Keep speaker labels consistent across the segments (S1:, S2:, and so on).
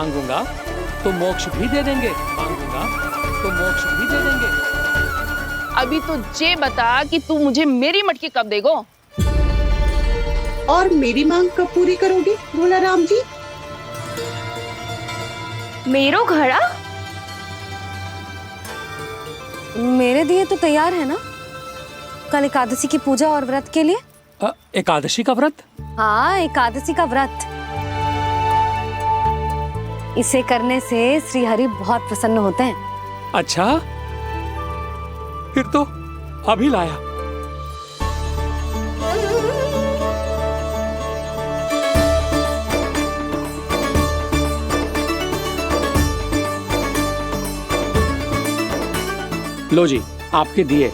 S1: मांगूंगा तो मोक्ष भी दे देंगे, मांगूंगा तो मोक्ष भी दे देंगे।
S2: अभी तो ये बता कि तू मुझे मेरी मटकी कब देगो?
S3: और मेरी मांग कब पूरी करोगे भोला राम जी?
S4: मेरो घड़ा
S5: मेरे दिए तो तैयार है ना कल एकादशी की पूजा और व्रत के लिए?
S1: एकादशी का व्रत?
S5: हाँ, एकादशी का व्रत। इसे करने से श्री हरि बहुत प्रसन्न होते हैं।
S1: अच्छा, फिर तो अभी लाया। लो जी, आपके दिए।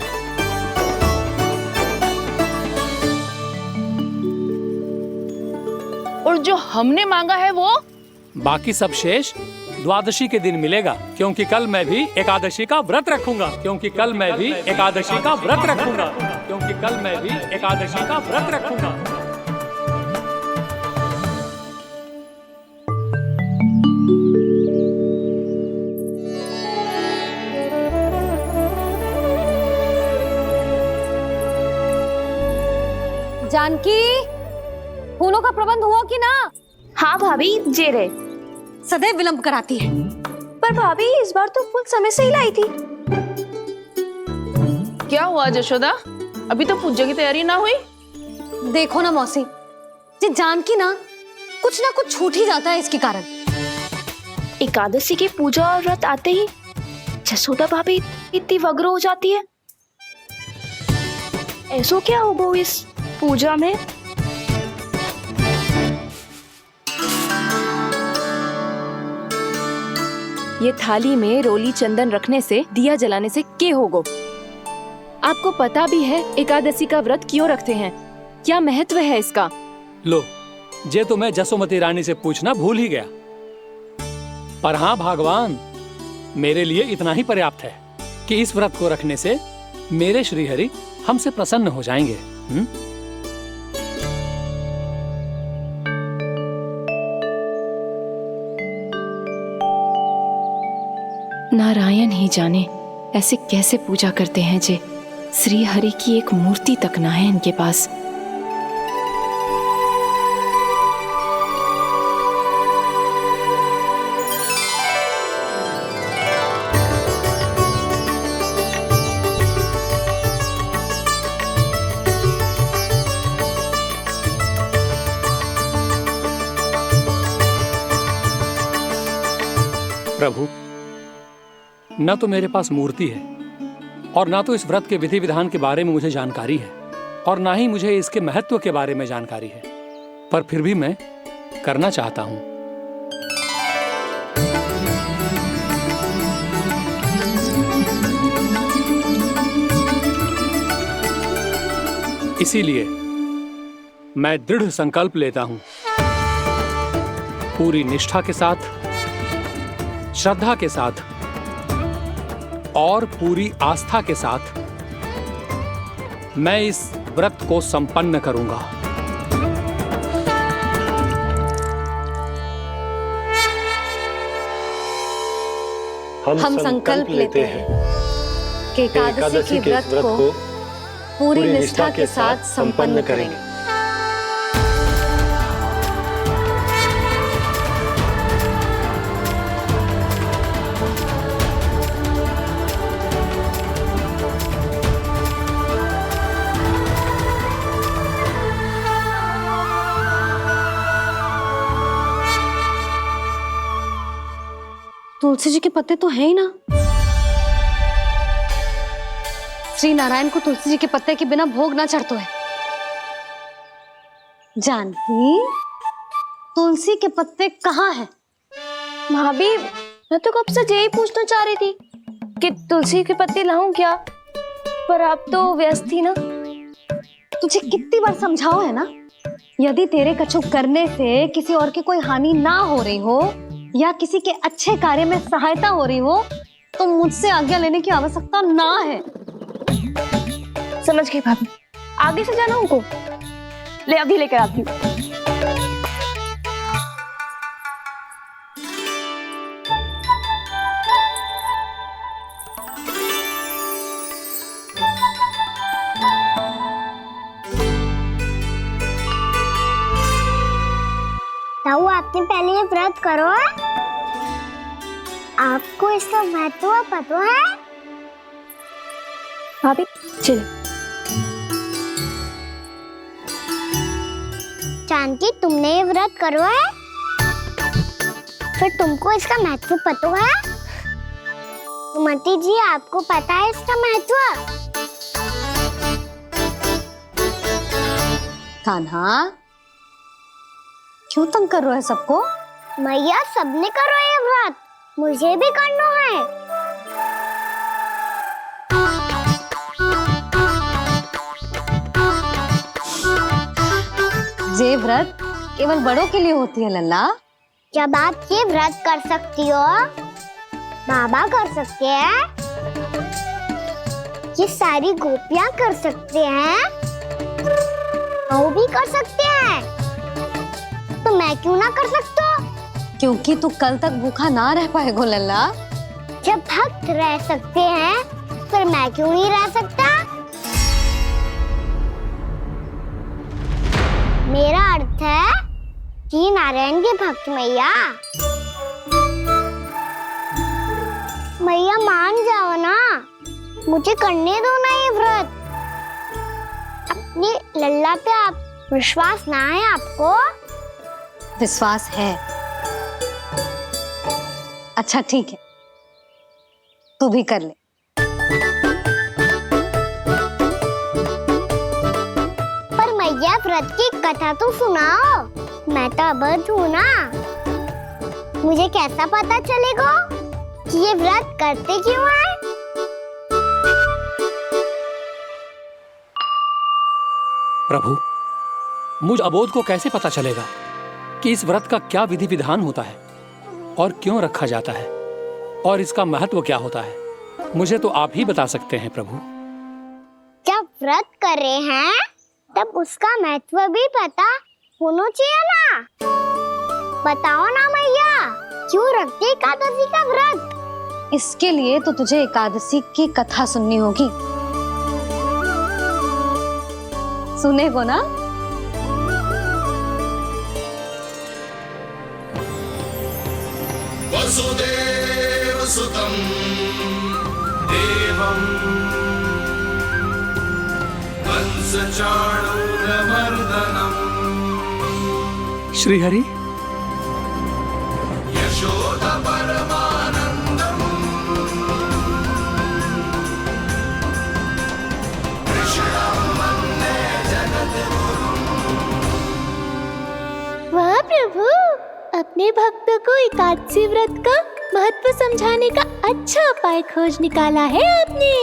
S2: और जो हमने मांगा है वो?
S1: बाकी सब शेष द्वादशी के दिन मिलेगा, क्योंकि कल मैं भी एकादशी का व्रत रखूंगा, क्योंकि कल मैं भी एकादशी का व्रत रखूंगा, क्योंकि कल मैं भी एकादशी का व्रत रखूंगा।
S5: जानकी, फूलों का प्रबंध हुआ कि ना?
S4: हाँ भाभी, जे रहे।
S5: सदैव विलंब कराती है।
S4: पर भाभी इस बार तो फूल समय से ही लाई थी।
S2: क्या हुआ जशोदा, अभी तो पूजा की तैयारी ना हुई?
S5: देखो ना मौसी, ये जानकी ना कुछ छूट ही जाता है इसके कारण।
S4: एकादशी की पूजा और व्रत आते ही जसोदा भाभी इतनी वग्र हो जाती है। ऐसो क्या होगा इस पूजा में?
S6: ये थाली में रोली चंदन रखने से, दिया जलाने से के होगो? आपको पता भी है एकादशी का व्रत क्यों रखते हैं? क्या महत्व है इसका?
S1: लो, जे तो मैं जसोमती रानी से पूछना भूल ही गया। पर हाँ भगवान, मेरे लिए इतना ही पर्याप्त है कि इस व्रत को रखने से मेरे श्रीहरि हमसे प्रसन्न हो जाएंगे।
S6: नारायण ही जाने ऐसे कैसे पूजा करते हैं जे श्री हरि की एक मूर्ति तक ना है इनके पास।
S1: प्रभु, न तो मेरे पास मूर्ति है और ना तो इस व्रत के विधि विधान के बारे में मुझे जानकारी है और ना ही मुझे इसके महत्व के बारे में जानकारी है, पर फिर भी मैं करना चाहता हूं। इसीलिए मैं दृढ़ संकल्प लेता हूं, पूरी निष्ठा के साथ, श्रद्धा के साथ और पूरी आस्था के साथ मैं इस व्रत को संपन्न करूंगा।
S5: हम संकल्प लेते हैं कि एकादशी के व्रत को पूरी निष्ठा के साथ संपन्न करेंगे। तुलसी जी के पत्ते तो हैं ही ना। श्री नारायण को तुलसी जी के पत्ते के बिना भोग ना चढ़तो है। जानकी, तुलसी के पत्ते कहाँ हैं?
S4: भाभी, मैं तो कब से यही पूछना चाह रही थी कि तुलसी के पत्ते लाऊं क्या, पर आप तो व्यस्त थी ना।
S5: तुझे कितनी बार समझाओ है ना, यदि तेरे कछु करने से किसी और की कोई हानि ना हो रही हो या किसी के अच्छे कार्य में सहायता हो रही हो तो मुझसे आज्ञा लेने की आवश्यकता ना है।
S4: समझ गई भाभी, आगे से जाना उनको। ले अभी लेकर आती हूँ।
S7: आपने पहले ये व्रत करो है? आपको इसका महत्व पता है?
S6: भाभी चलो।
S7: जानकी, तुमने ये व्रत करो है? फिर तुमको इसका महत्व पता है? सुमति जी, आपको पता है इसका महत्व?
S5: कान्हा, क्यों तंग कर रहे हो सबको?
S7: मैया, सबने करो ये व्रत, मुझे भी करना है।
S5: ये व्रत केवल बड़ों के लिए होती है लल्ला।
S7: जब आप ये व्रत कर सकती हो, बाबा कर सकते हैं, ये सारी गोपियां कर सकते हैं, वो भी कर सकते हैं, तो मैं क्यों ना कर सकता?
S5: क्योंकि तू कल तक भूखा ना रह पाएगो लल्ला।
S7: जब भक्त रह सकते हैं, फिर मैं क्यों नहीं रह सकता? मेरा अर्थ है कि नारायण के भक्त मैया, मैया मान जाओ ना, मुझे करने दो ना ये व्रत। अपनी लल्ला पे आप विश्वास ना है आपको?
S5: विश्वास है। अच्छा ठीक है, तू भी कर ले।
S7: पर मैया, व्रत की कथा तो सुनाओ, मैं तो अबध हूँ ना, मुझे कैसा पता चलेगा कि ये व्रत करते क्यों हैं?
S1: प्रभु, मुझ अबोध को कैसे पता चलेगा कि इस व्रत का क्या विधि विधान होता है और क्यों रखा जाता है और इसका महत्व क्या होता है? मुझे तो आप ही बता सकते हैं प्रभु।
S7: जब व्रत कर रहे हैं, तब उसका महत्व भी पता होना चाहिए ना। बताओ ना मैया, क्यों रखते एकादशी का व्रत?
S5: इसके लिए तो तुझे एकादशी की कथा सुननी होगी। सुनेगो ना?
S8: वसुदेव सुतं देवं कंसचाणूरमर्दनम्
S1: श्रीहरि,
S8: यशोदा परमानन्दम् कृष्णं वन्दे जगद्गुरुम्।
S7: वाह प्रभु, अपने भक्तों को एकादशी व्रत का महत्व समझाने का अच्छा उपाय खोज निकाला है आपने।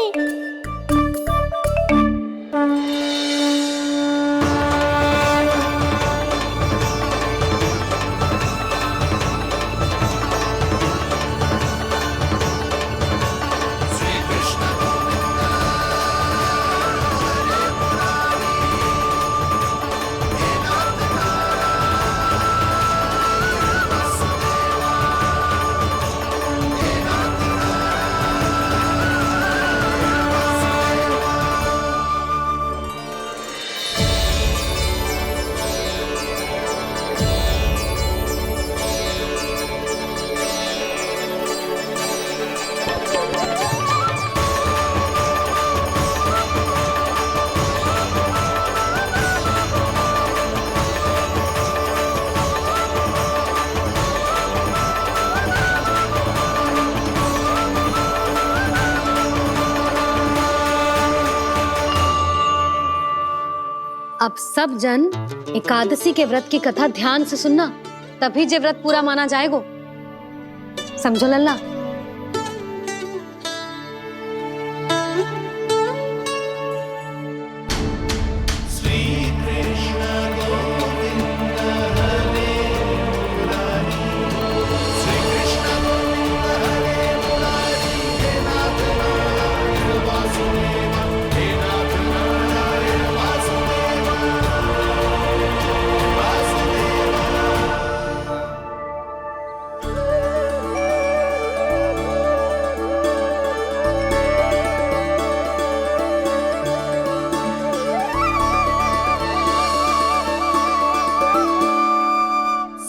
S5: अब सब जन एकादशी के व्रत की कथा ध्यान से सुनना, तभी जे व्रत पूरा माना जाएगा। समझो लल्ला?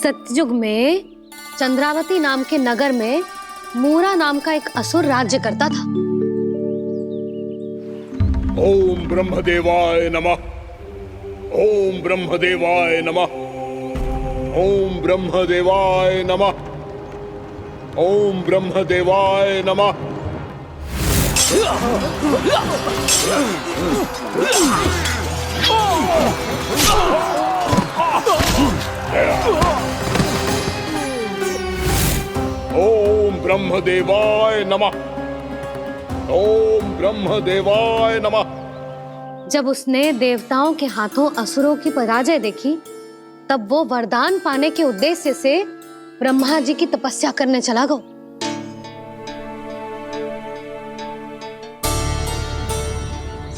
S5: सतयुग में चंद्रावती नाम के नगर में मूरा नाम का एक असुर राज्य करता था।
S9: ओम ब्रह्मदेवाय नमः। ओम ब्रह्मदेवाय नमः। ओम ब्रह्मदेवाय नमः। ओम ब्रह्मदेवाय नमः। ओम ब्रह्मदेवाय नमः। ओम ब्रह्मदेवाय नमः।
S5: जब उसने देवताओं के हाथों असुरों की पराजय देखी, तब वो वरदान पाने के उद्देश्य से ब्रह्मा जी की तपस्या करने चला गया।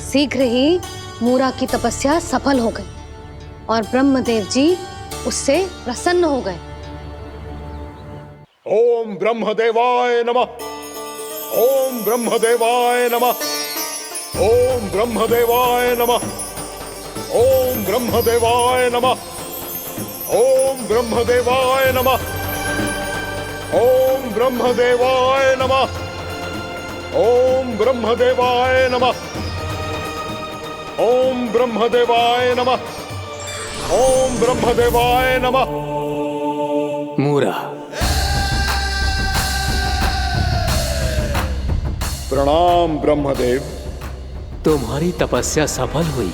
S5: शीघ्र ही मूरा की तपस्या सफल हो गई और ब्रह्मदेव जी उससे प्रसन्न हो गए।
S9: ओम ब्रह्मदेवाय नमः। ओम ब्रह्मदेवाय नमः। ओम ब्रह्मदेवाय नमः। ओम ब्रह्मदेवाय नमः। ओम ब्रह्मदेवाय नमः। ओम ब्रह्मदेवाय नमः। ओम ब्रह्मदेवाय नमः। ओम ब्रह्मदेवाय नमः। ओम ब्रह्मदेवाय नमः।
S1: मूरा,
S9: प्रणाम ब्रह्मदेव।
S1: तुम्हारी तपस्या सफल हुई।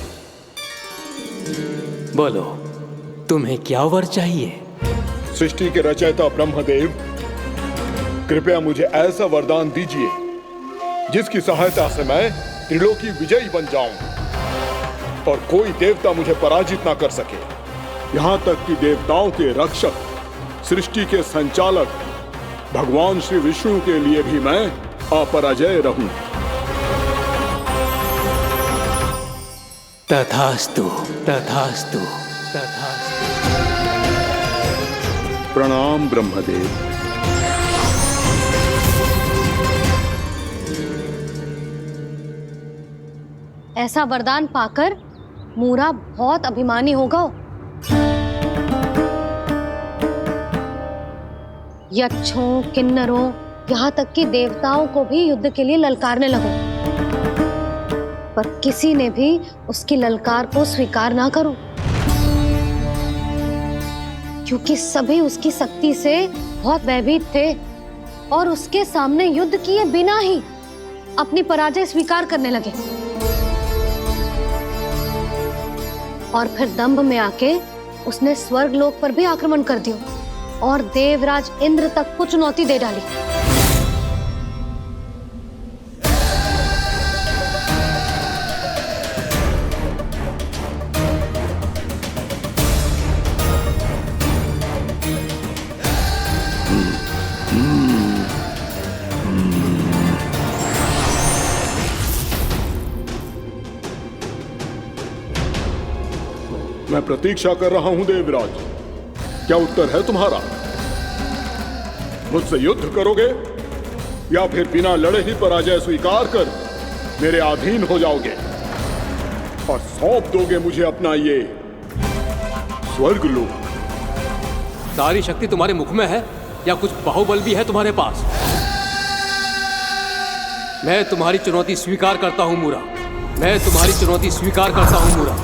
S1: बोलो, तुम्हें क्या वर चाहिए?
S9: सृष्टि के रचयिता ब्रह्मदेव, कृपया मुझे ऐसा वरदान दीजिए जिसकी सहायता से मैं त्रिलोकी विजयी बन जाऊं और कोई देवता मुझे पराजित ना कर सके। यहां तक कि देवताओं के रक्षक, सृष्टि के संचालक भगवान श्री विष्णु के लिए भी मैं अपराजय रहूं।
S1: तथास्तु, तथास्तु, तथास्तु।
S9: प्रणाम ब्रह्मदेव।
S5: ऐसा वरदान पाकर मूरा बहुत अभिमानी होगा। यक्षों, किन्नरों, यहाँ तक कि देवताओं को भी युद्ध के लिए ललकारने लगा, पर किसी ने भी उसकी ललकार को स्वीकार ना करो, क्योंकि सभी उसकी शक्ति से बहुत भयभीत थे और उसके सामने युद्ध किए बिना ही अपनी पराजय स्वीकार करने लगे और फिर दंभ में आके उसने स्वर्ग लोक पर भी आक्रमण कर दिया और देवराज इंद्र तक को चुनौती दे डाली।
S9: मैं प्रतीक्षा कर रहा हूं देवराज। क्या उत्तर है तुम्हारा? मुझसे युद्ध करोगे या फिर बिना लड़े ही पराजय स्वीकार कर मेरे अधीन हो जाओगे और सौंप दोगे मुझे अपना ये स्वर्ग लोक?
S10: सारी शक्ति तुम्हारे मुख में है या कुछ बाहुबल भी है तुम्हारे पास? मैं तुम्हारी चुनौती स्वीकार करता हूं मूरा। मैं तुम्हारी चुनौती स्वीकार करता हूं मूरा।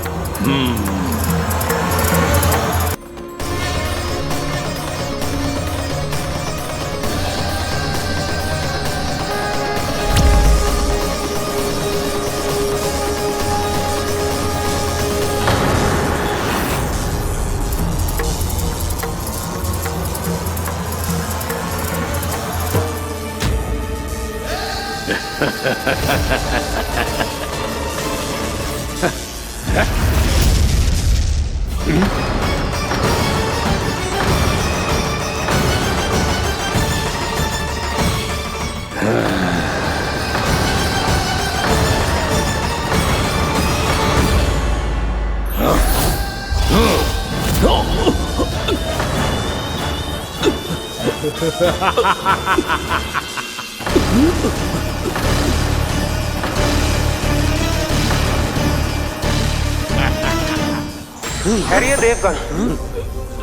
S11: खैरिए देवगण,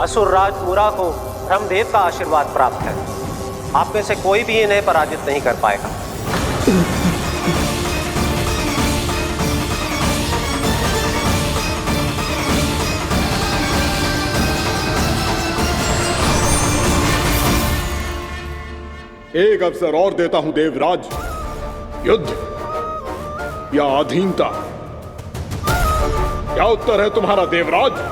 S11: असुरराज मूरा को ब्रह्मदेव का आशीर्वाद प्राप्त है। आप में से कोई भी इन्हें पराजित नहीं कर पाएगा।
S9: एक अवसर और देता हूं देवराज। युद्ध या अधीनता, क्या उत्तर है तुम्हारा देवराज?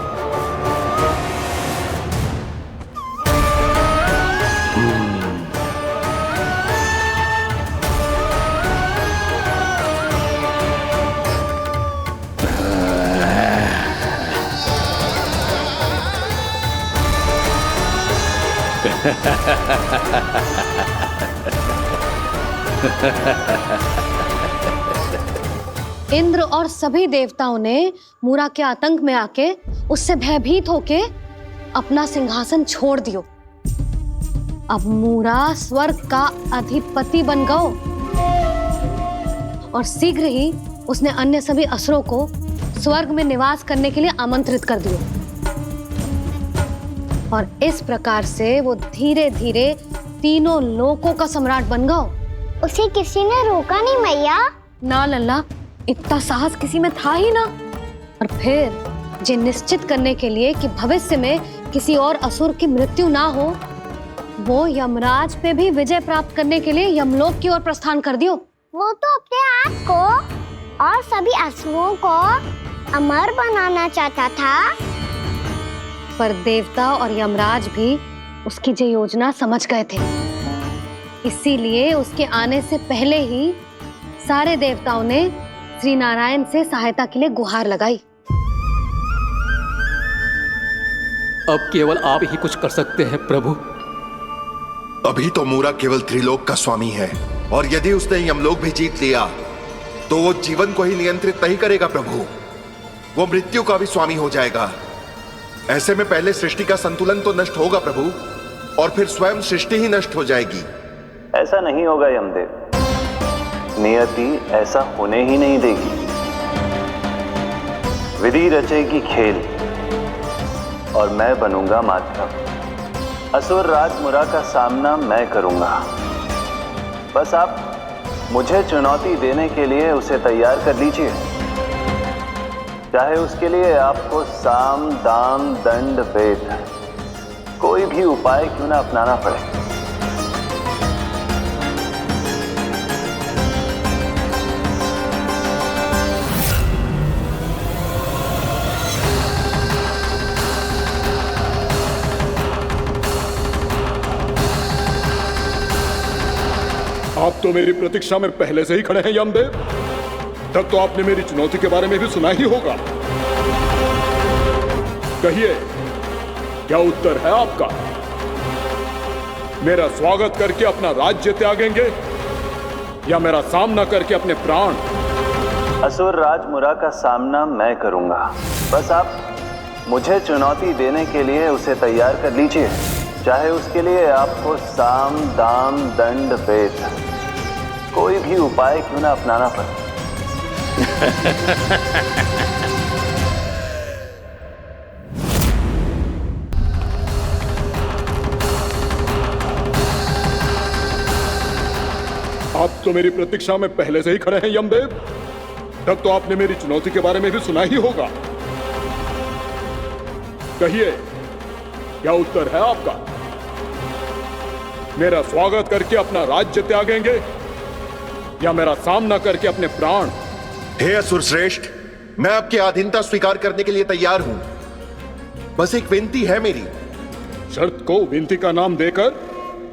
S5: इंद्र और सभी देवताओं ने मूरा के आतंक में आके उससे भयभीत होके अपना सिंहासन छोड़ दियो। अब मूरा स्वर्ग का अधिपति बन गयो और शीघ्र ही उसने अन्य सभी असुरों को स्वर्ग में निवास करने के लिए आमंत्रित कर दियो। और इस प्रकार से वो धीरे धीरे तीनों लोकों का सम्राट बन गया।
S7: उसे किसी ने रोका नहीं मैया?
S5: ना लल्ला, इतना साहस किसी में था ही ना। और फिर ये निश्चित करने के लिए कि भविष्य में किसी और असुर की मृत्यु ना हो, वो यमराज पे भी विजय प्राप्त करने के लिए यमलोक की ओर प्रस्थान कर दियो।
S7: वो तो अपने आप को और सभी असुरों को अमर बनाना चाहता था।
S5: पर देवता और यमराज भी उसकी ये योजना समझ गए थे। इसीलिए उसके आने से पहले ही सारे देवताओं ने श्री नारायण से सहायता के लिए गुहार लगाई।
S10: अब केवल आप ही कुछ कर सकते हैं प्रभु।
S12: अभी तो मूरा केवल त्रिलोक का स्वामी है, और यदि उसने यमलोक भी जीत लिया तो वो जीवन को ही नियंत्रित नहीं करेगा प्रभु, वो मृत्यु का भी स्वामी हो जाएगा। ऐसे में पहले सृष्टि का संतुलन तो नष्ट होगा प्रभु, और फिर स्वयं सृष्टि ही नष्ट हो जाएगी।
S13: ऐसा नहीं होगा यमदेव, नियति ऐसा होने ही नहीं देगी। विधि रचेगी खेल और मैं बनूंगा माध्यम। असुर राज मूरा का सामना मैं करूंगा। बस आप मुझे चुनौती देने के लिए उसे तैयार कर लीजिए, चाहे उसके लिए आपको साम दाम दंड भेद कोई भी उपाय क्यों ना अपनाना पड़े।
S9: आप तो मेरी प्रतीक्षा में पहले से ही खड़े हैं यमदेव। तब तो आपने मेरी चुनौती के बारे में भी सुना ही होगा। कहिए, क्या उत्तर है आपका? मेरा स्वागत करके अपना राज्य त्यागेंगे या मेरा सामना करके अपने प्राण?
S13: असुर राज मूरा का सामना मैं करूंगा। बस आप मुझे चुनौती देने के लिए उसे तैयार कर लीजिए, चाहे उसके लिए आपको साम दाम दंड भेद कोई भी उपाय क्यों ना अपनाना पड़े।
S9: आप तो मेरी प्रतीक्षा में पहले से ही खड़े हैं यमदेव। तब तो आपने मेरी चुनौती के बारे में भी सुना ही होगा। कहिए, क्या उत्तर है आपका? मेरा स्वागत करके अपना राज्य त्यागेंगे या मेरा सामना करके अपने प्राण?
S12: हे असुर श्रेष्ठ, मैं आपकी अधीनता स्वीकार करने के लिए तैयार हूं। बस एक विनती है मेरी।
S9: शर्त को विनती का नाम देकर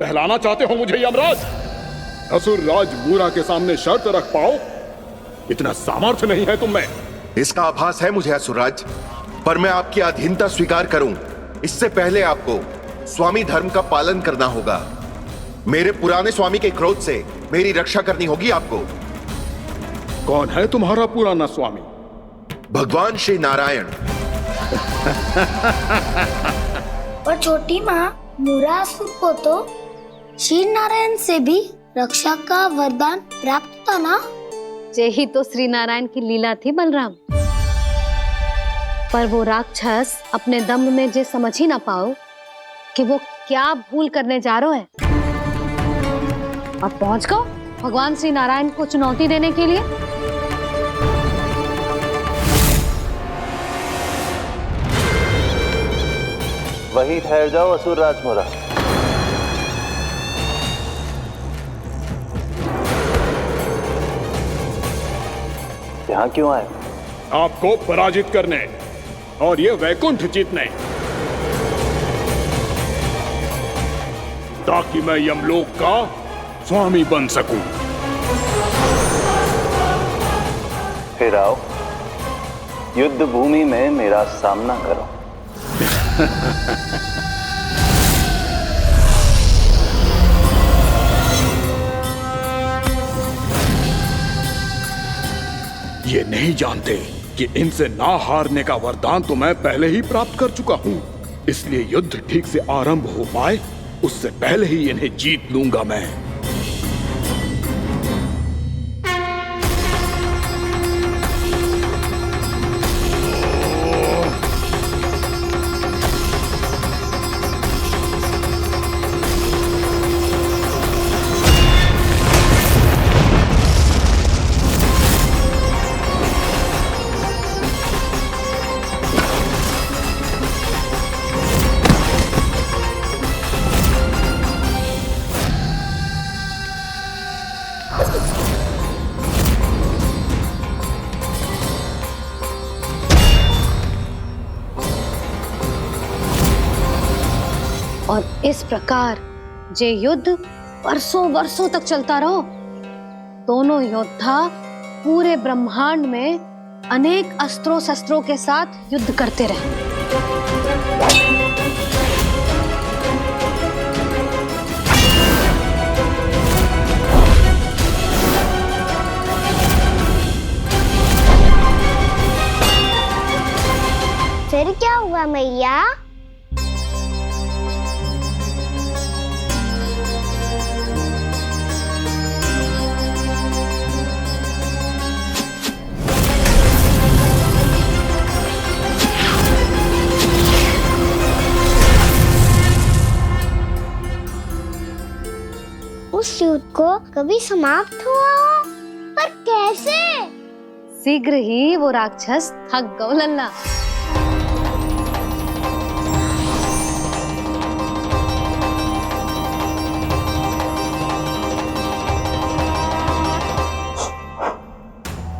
S9: बहलाना चाहते हो मुझे यमराज? असुर राज मूरा के सामने शर्त रख पाओ, इतना सामर्थ्य नहीं है तुम में।
S12: इसका आभास है मुझे असुरराज, पर मैं आपकी अधीनता स्वीकार करूं इससे पहले आपको स्वामी धर्म का पालन करना होगा। मेरे पुराने स्वामी के क्रोध से मेरी रक्षा करनी होगी आपको।
S9: कौन है तुम्हारा पुराना स्वामी?
S12: भगवान श्री नारायण।
S7: और छोटी माँ, मूरासुर को तो श्री नारायण से भी रक्षा का वरदान प्राप्त था ना?
S5: यही तो श्री नारायण की लीला थी बलराम। पर वो राक्षस अपने दम में जे समझ ही ना पाओ कि वो क्या भूल करने जा रहे हैं, और पहुंच गो भगवान श्री नारायण को चुनौती देने के लिए।
S13: वहीं ठहर जाओ असुर राज मुरा। यहाँ क्यों आए?
S9: आपको पराजित करने और ये वैकुंठ जीतने, ताकि मैं यमलोक का स्वामी बन सकूं।
S13: फिर आओ, युद्ध भूमि में मेरा सामना करो।
S9: ये नहीं जानते कि इनसे ना हारने का वरदान तो मैं पहले ही प्राप्त कर चुका हूं, इसलिए युद्ध ठीक से आरंभ हो पाए उससे पहले ही इन्हें जीत लूंगा मैं।
S5: और इस प्रकार जे युद्ध वर्षों वर्षों तक चलता रहो। दोनों योद्धा पूरे ब्रह्मांड में अनेक अस्त्रों शस्त्रों के साथ युद्ध करते रहे।
S7: फिर क्या हुआ मैया? उस युद्ध को कभी समाप्त हुआ हो, पर कैसे?
S5: शीघ्र ही वो राक्षस थक गो लल्ला।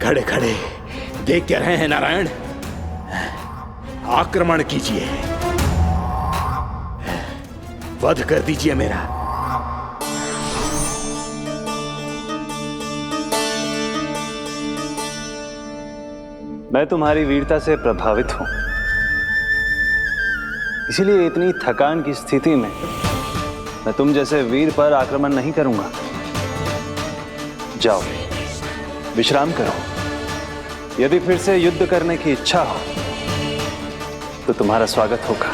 S9: खड़े खड़े देख क्या रहे हैं नारायण? आक्रमण कीजिए, वध कर दीजिए मेरा।
S13: मैं तुम्हारी वीरता से प्रभावित हूं, इसीलिए इतनी थकान की स्थिति में मैं तुम जैसे वीर पर आक्रमण नहीं करूंगा। जाओ विश्राम करो। यदि फिर से युद्ध करने की इच्छा हो तो तुम्हारा स्वागत होगा।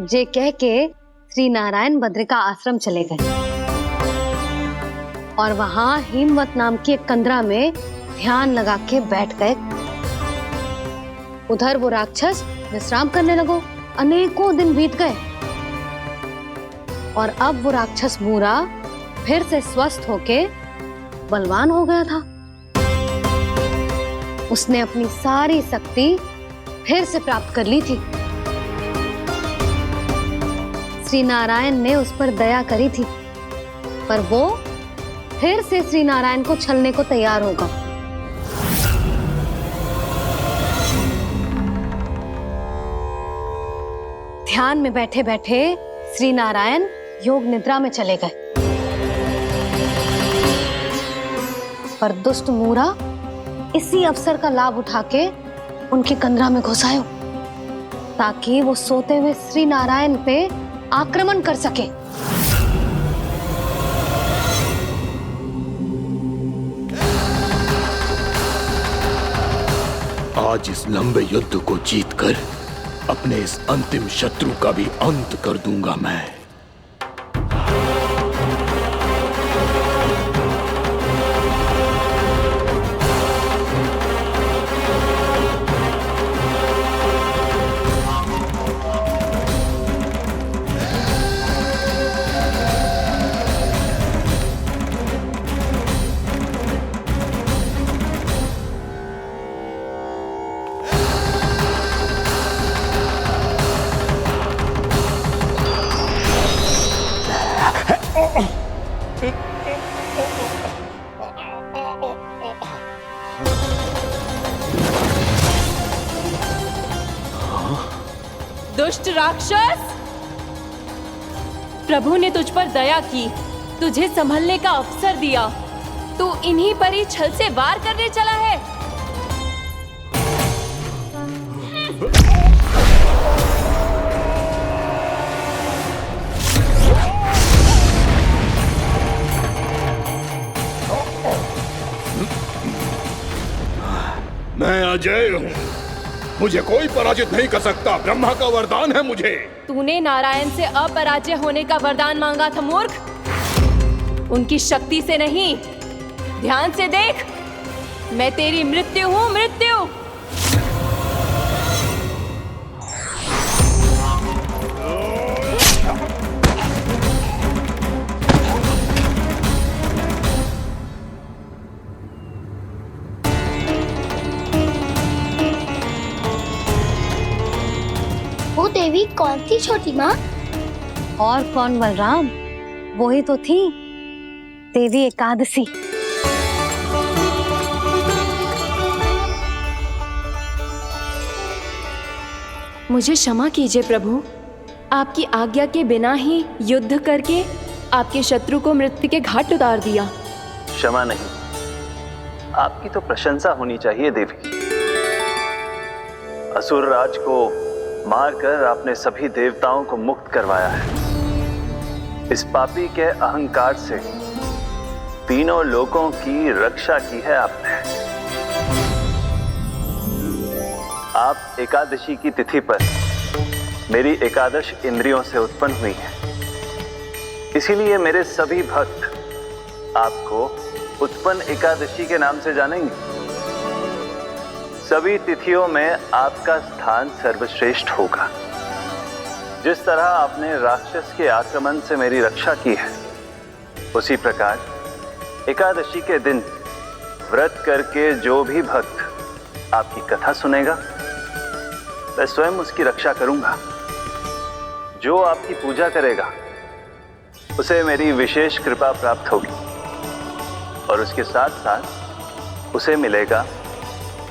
S5: जे कह के श्री नारायण बद्रिका आश्रम चले गए और वहां हिमवत नाम की एक कंदरा में ध्यान लगा के बैठ गए। उधर वो राक्षस विश्राम करने लगो। अनेकों दिन बीत गए और अब वो राक्षस मूरा फिर से स्वस्थ होके बलवान हो गया था। उसने अपनी सारी शक्ति फिर से प्राप्त कर ली थी। श्री नारायण ने उस पर दया करी थी, पर वो फिर से श्री नारायण को छलने को तैयार होगा। ध्यान में बैठे बैठे श्री नारायण योग निद्रा में चले गए, पर दुष्ट मूरा इसी अवसर का लाभ उठा के उनकी कंदरा में घुस आयो, ताकि वो सोते हुए श्री नारायण पे आक्रमण कर सके।
S9: आज इस लंबे युद्ध को जीतकर अपने इस अंतिम शत्रु का भी अंत कर दूंगा मैं।
S6: दुष्ट राक्षस, प्रभु ने तुझ पर दया की, तुझे संभलने का अवसर दिया। तू इन्हीं पर ही छल से वार करने चला है।
S9: मैं अजय हूँ, मुझे कोई पराजित नहीं कर सकता। ब्रह्मा का वरदान है मुझे।
S6: तूने नारायण से अपराजय होने का वरदान मांगा था मूर्ख, उनकी शक्ति से नहीं। ध्यान से देख, मैं तेरी मृत्यु हूँ, मृत्यु।
S7: वो देवी कौन थी छोटी माँ?
S5: और कौन बलराम, वही तो थी देवी एकादशी।
S6: मुझे क्षमा कीजिए प्रभु, आपकी आज्ञा के बिना ही युद्ध करके आपके शत्रु को मृत्यु के घाट उतार दिया।
S13: क्षमा नहीं, आपकी तो प्रशंसा होनी चाहिए देवी। असुर राज को मारकर आपने सभी देवताओं को मुक्त करवाया है। इस पापी के अहंकार से तीनों लोकों की रक्षा की है आपने। आप एकादशी की तिथि पर मेरी एकादश इंद्रियों से उत्पन्न हुई हैं। इसीलिए मेरे सभी भक्त आपको उत्पन्न एकादशी के नाम से जानेंगे। सभी तिथियों में आपका स्थान सर्वश्रेष्ठ होगा। जिस तरह आपने राक्षस के आक्रमण से मेरी रक्षा की है, उसी प्रकार एकादशी के दिन व्रत करके जो भी भक्त आपकी कथा सुनेगा, मैं स्वयं उसकी रक्षा करूंगा। जो आपकी पूजा करेगा उसे मेरी विशेष कृपा प्राप्त होगी और उसके साथ साथ उसे मिलेगा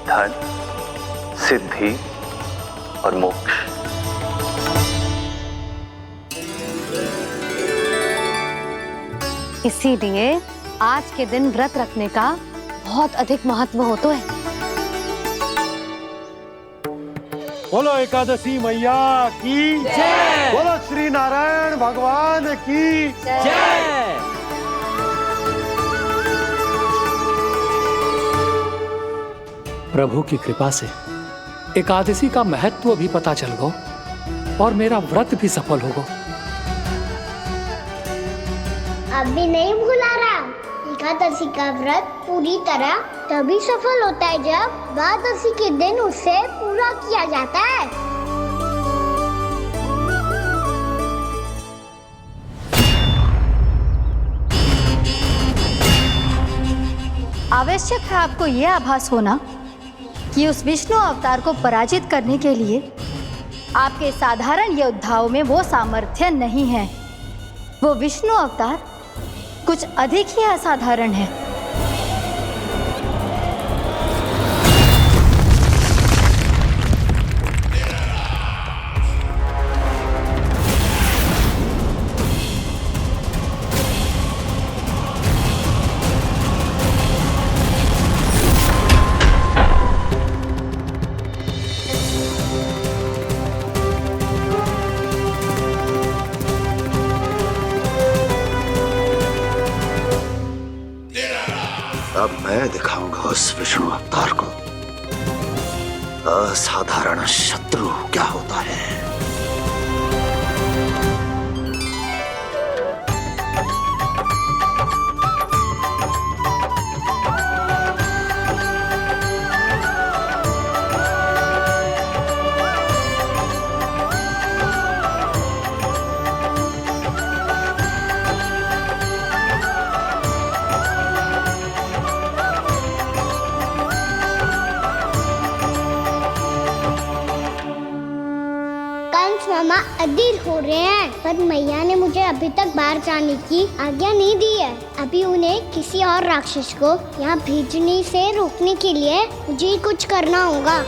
S13: धन, सिद्धि और मोक्ष।
S5: इसीलिए आज के दिन व्रत रखने का बहुत अधिक महत्व होता है।
S14: बोलो एकादशी मैया की जय। बोलो श्री नारायण भगवान की जय।
S1: प्रभु की कृपा से एकादशी का महत्व भी पता चल गो और मेरा व्रत भी सफल हो गो।
S7: अभी नहीं भूला राम, एकादशी का व्रत पूरी तरह तभी सफल होता है जब द्वादशी के दिन उसे पूरा किया जाता है।
S5: आवश्यक है आपको यह आभास होना कि उस विष्णु अवतार को पराजित करने के लिए आपके साधारण योद्धाओं में वो सामर्थ्य नहीं है। वो विष्णु अवतार कुछ अधिक ही असाधारण है।
S15: अब मैं दिखाऊंगा उस विष्णु अवतार को असाधारण शत्रु क्या होता है।
S7: कंस मामा अधीर हो रहे हैं, पर मैया ने मुझे अभी तक बाहर जाने की आज्ञा नहीं दी है। अभी उन्हें किसी और राक्षस को यहाँ भेजने से रोकने के लिए मुझे ही कुछ करना होगा।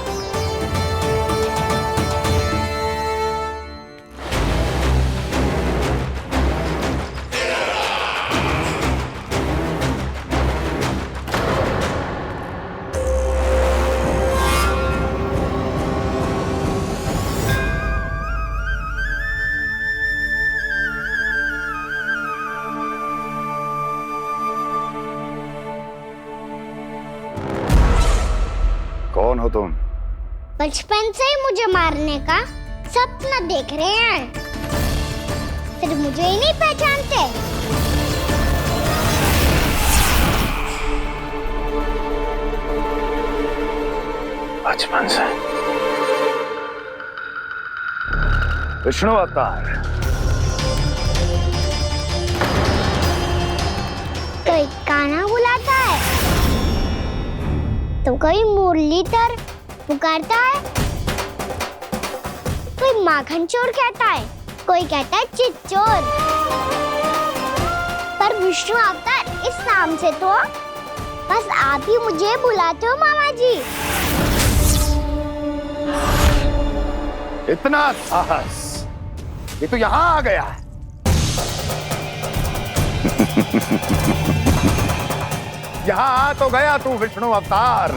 S15: कौन हो तुम?
S7: बचपन से ही मुझे मारने का सपना देख रहे हैं, फिर मुझे ही नहीं पहचानते।
S15: बचपन से विष्णु अवतार।
S7: कोई कान्हा बुलाता है तो कोई मुरलीधर पुकारता है, कोई माखन चोर कहता है, कोई कहता है चिच्चोर। पर विष्णु अवतार इस नाम से तो बस आप ही मुझे बुलाते हो मामा जी।
S15: इतना साहस, ये तो यहाँ आ गया है। यहाँ आ तो गया तू विष्णु अवतार,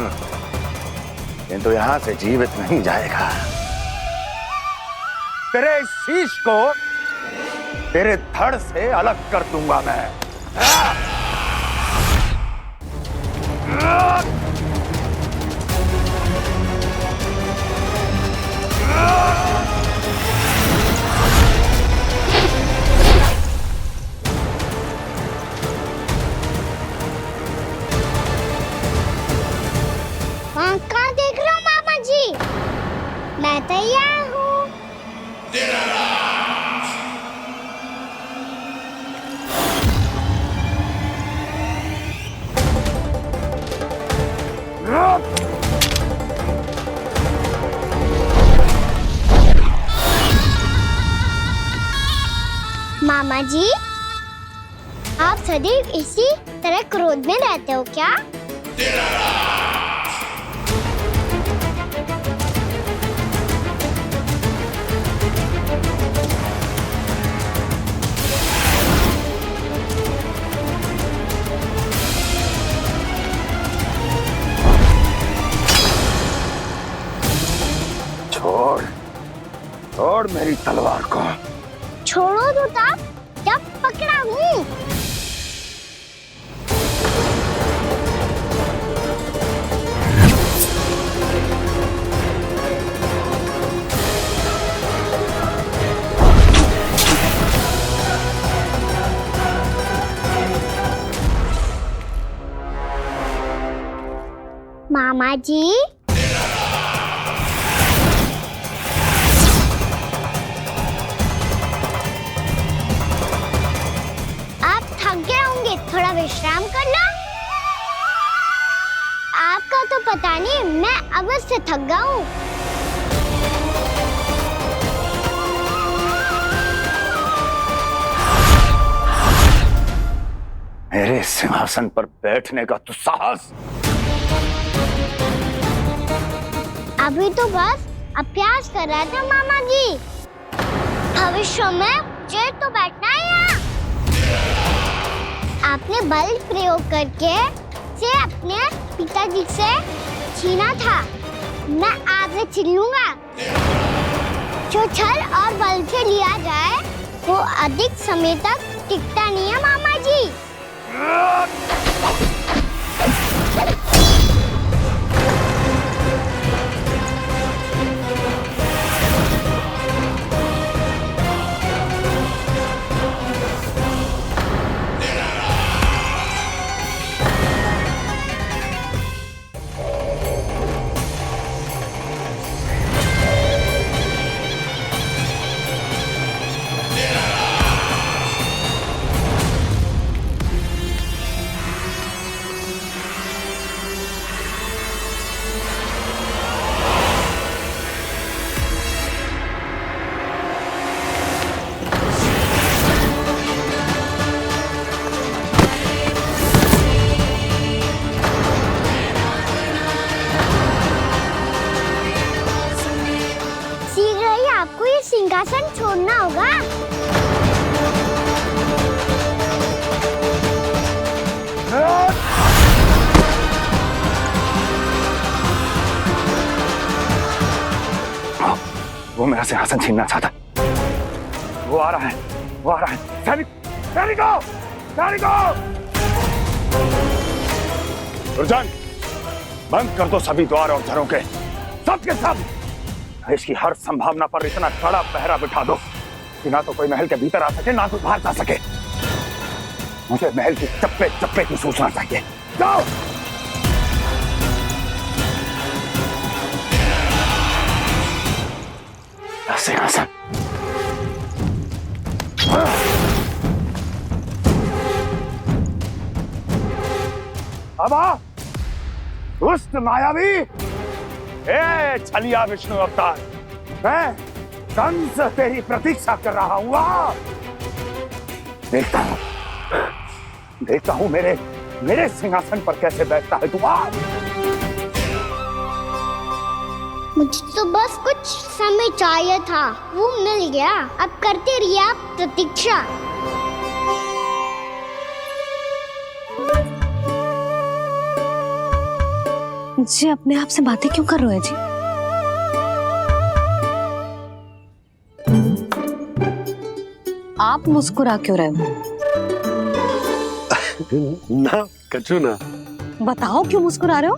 S15: किंतु यहाँ से जीवित नहीं जाएगा। तेरे इस शीश को तेरे धड़ से अलग कर दूंगा मैं।
S7: कहाँ देख रहे हो मामा जी? मैं तैयार हूँ। मामा जी, आप सदैव इसी तरह क्रोध में रहते हो क्या?
S15: छोड़, छोड़ मेरी तलवार को।
S7: छोड़ो तो तब जब पकड़ा हूँ। मामा जी, थोड़ा विश्राम कर लो। आपका तो पता नहीं, मैं अवश्य थक गया हूँ।
S15: मेरे सिंहासन पर बैठने का तो साहस।
S7: अभी तो बस अभ्यास कर रहा था मामा जी। भविष्य में मुझे तो बैठना है यहाँ। आपने बल प्रयोग करके से अपने पिताजी से छीना था, मैं आपसे छीन लूंगा। जो छल और बल से लिया जाए वो अधिक समय तक टिकता नहीं है मामा जी। सिंहासन छोड़ना होगा।
S15: वो मेरा सिंहासन छीनना चाहता है। वो आ रहा है, वो आ रहा है। सैनिकों, दुर्जन, बंद कर दो सभी द्वार और झरोखे, सब के सब। इसकी हर संभावना पर इतना कड़ा पहरा बिठा दो कि ना तो कोई महल के भीतर आ सके, ना तो बाहर जा सके। मुझे महल की चप्पे चप्पे की सूचना चाहिए। जाओ। सिंहासन अब आ, दुष्ट मायावी, छलिया विष्णु अवतार, मैं कंस तेरी प्रतीक्षा कर रहा हूं। देखता हूं मेरे सिंहासन पर कैसे बैठता है तू।
S7: मुझे तो बस कुछ समय चाहिए था, वो मिल गया। अब करते रहिए आप प्रतीक्षा।
S5: जी अपने आप से बातें क्यों कर रहे हो जी? आप मुस्कुरा क्यों रहे हो?
S14: ना कछु ना।
S5: बताओ क्यों मुस्कुरा रहे हो?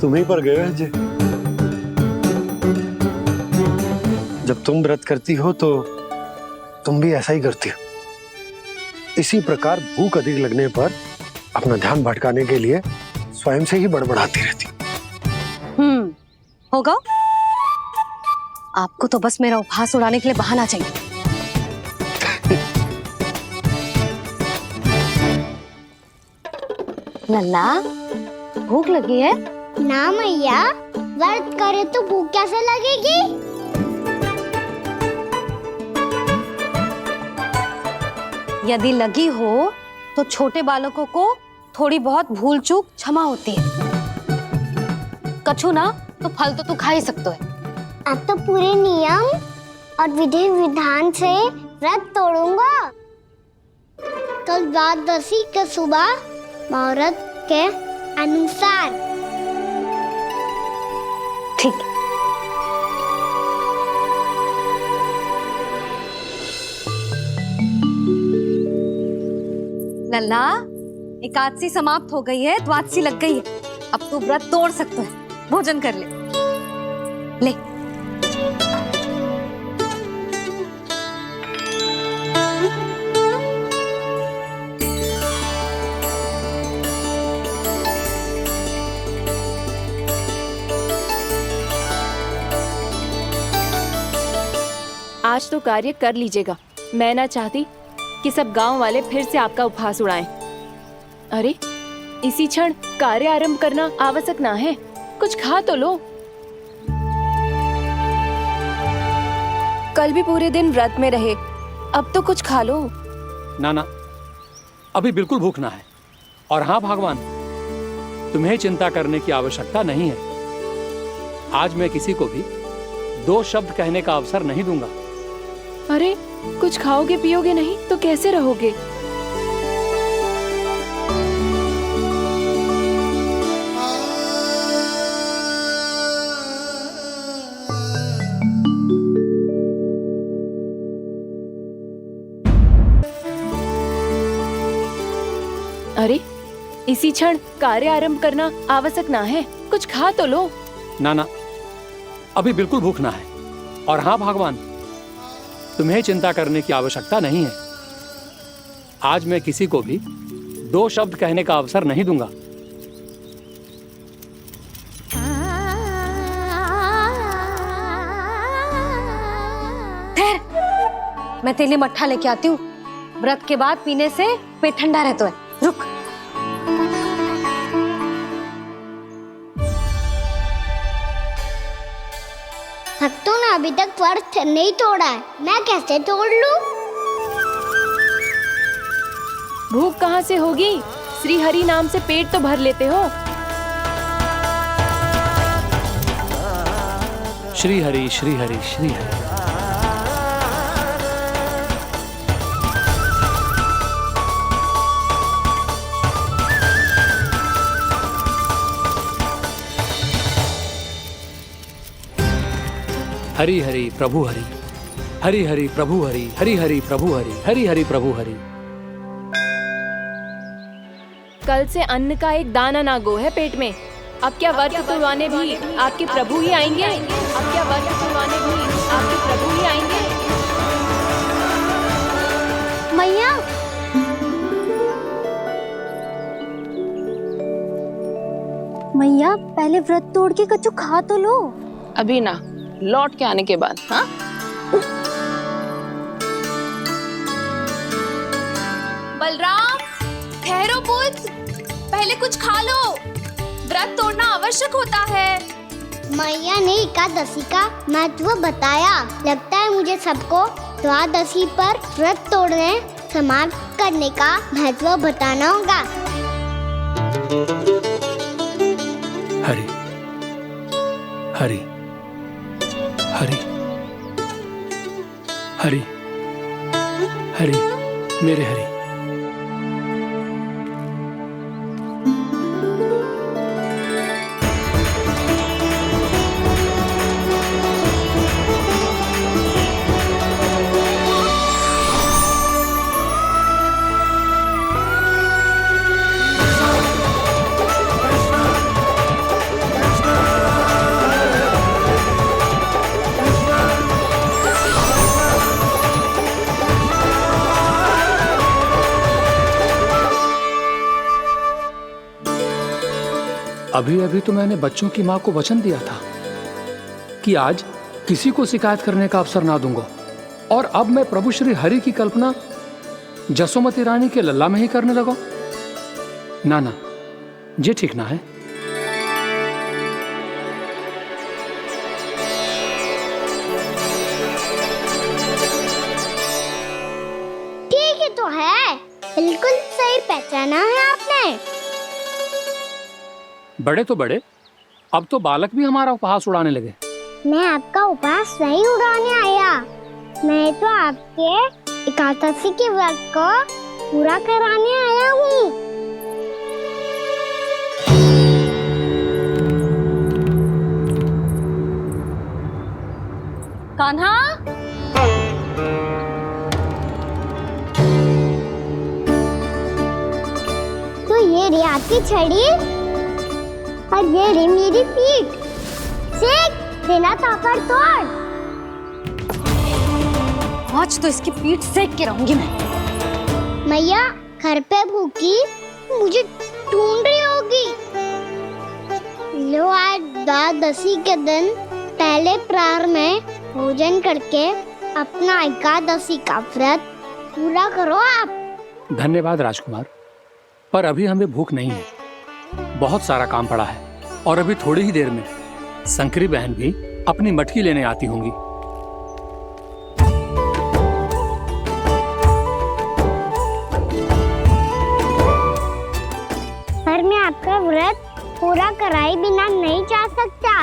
S14: तुम्हीं पर गए हैं जी। जब तुम व्रत करती हो तो तुम भी ऐसा ही करती हो। इसी प्रकार भूख अधिक लगने पर अपना ध्यान भटकाने के लिए स्वयं से ही बड़बड़ाती रहती।
S5: होगा। आपको तो बस मेरा उपहास उड़ाने के लिए बहाना चाहिए। नन्ना, भूख लगी है?
S7: ना मैया, व्रत करे तो भूख कैसे लगेगी?
S5: यदि लगी हो तो छोटे बालकों को थोड़ी बहुत भूल चूक क्षमा होती है। कछु ना तो फल तो तू खा ही सकते है।
S7: अब तो पूरे नियम और विधि विधान से व्रत तोड़ूंगा। कल द्वादशी के सुबह मुहूर्त के अनुसार।
S5: ठीक। लल्ला, एकादशी समाप्त हो गई है, द्वादशी लग गई है। अब तू व्रत तोड़ सकता है। भोजन कर ले। ले।
S6: आज तो कार्य कर लीजिएगा। मैं ना चाहती कि सब गांव वाले फिर से आपका उपहास उड़ाएं। अरे, इसी क्षण कार्य आरंभ करना आवश्यक ना है। कुछ खा तो लो। कल भी पूरे दिन व्रत में रहे, अब तो कुछ खा लो।
S1: ना, अभी बिल्कुल भूख ना है। और हाँ भगवान, तुम्हें चिंता करने की आवश्यकता नहीं है। आज मैं किसी को भी 2 शब्द कहने का अवसर नहीं दूंगा।
S6: अरे, कुछ खाओगे पियोगे नहीं तो कैसे रहोगे? अरे, इसी क्षण कार्य आरंभ करना आवश्यक ना है। कुछ खा तो लो।
S1: ना, अभी बिल्कुल भूख ना है। और हाँ भगवान, तुम्हें चिंता करने की आवश्यकता नहीं है। आज मैं किसी को भी 2 शब्द कहने का अवसर नहीं दूंगा।
S5: ठहर, मैं तेरे लिए मट्ठा लेके आती हूँ। व्रत के बाद पीने से पेट ठंडा रहता है। रुक।
S7: भक्तों ने अभी तक व्रत नहीं तोड़ा है, मैं कैसे तोड़ लूं?
S6: भूख कहाँ से होगी? श्री हरि नाम से पेट तो भर लेते हो।
S1: श्री हरि श्री हरि श्री हरि। हरि हरि प्रभु हरि, हरि हरि प्रभु हरि, हरि हरि प्रभु हरि, हरि हरि प्रभु हरि।
S6: कल से अन्न का एक दाना ना गो है पेट में। अब क्या व्रत तुड़वाने भी आपके प्रभु ही आएंगे? अब क्या व्रत तुड़वाने भी आपके प्रभु ही आएंगे?
S5: मैया, मैया पहले व्रत तोड़ के कच्चू खा तो लो।
S2: अभी ना, लौट के आने के बाद। हाँ,
S4: बलराम, ठहरो पुत्र, पहले कुछ खा लो। व्रत तोड़ना आवश्यक होता है।
S7: मैया ने एकादशी का महत्व बताया। लगता है मुझे सबको द्वादशी पर व्रत तोड़ने समाप्त करने का महत्व बताना होगा।
S1: हरि हरि हरि हरि हरि, मेरे हरि। अभी अभी तो मैंने बच्चों की मां को वचन दिया था कि आज किसी को शिकायत करने का अवसर ना दूंगा, और अब मैं प्रभु श्री हरि की कल्पना जसोमती रानी के लल्ला में ही करने लगा। ना ना, ये ठीक ना है।
S7: ठीक है तो है, बिल्कुल सही पहचाना है आपने।
S1: बड़े तो बड़े, अब तो बालक भी हमारा उपहास उड़ाने लगे।
S7: मैं आपका उपहास नहीं उड़ाने आया, मैं तो आपके एकादशी के व्रत को पूरा कराने आया हूँ।
S5: कान्हा,
S7: तो ये रे आपकी छड़ी और ये रे मेरी पीठ। सीख, बिना ताकत तोड़।
S5: आज तो इसकी पीठ सेक के रहूंगी मैं।
S7: मैया घर पे भूखी मुझे ढूंढ रही होगी। लो, आज द्वादशी के दिन पहले प्रहर में भोजन करके अपना एकादशी का व्रत पूरा करो आप।
S1: धन्यवाद राजकुमार, पर अभी हमें भूख नहीं है। बहुत सारा काम पड़ा है, और अभी थोड़ी ही देर में शंकरी बहन भी अपनी मटकी लेने आती होंगी।
S7: पर मैं आपका व्रत पूरा कराए बिना नहीं जा सकता।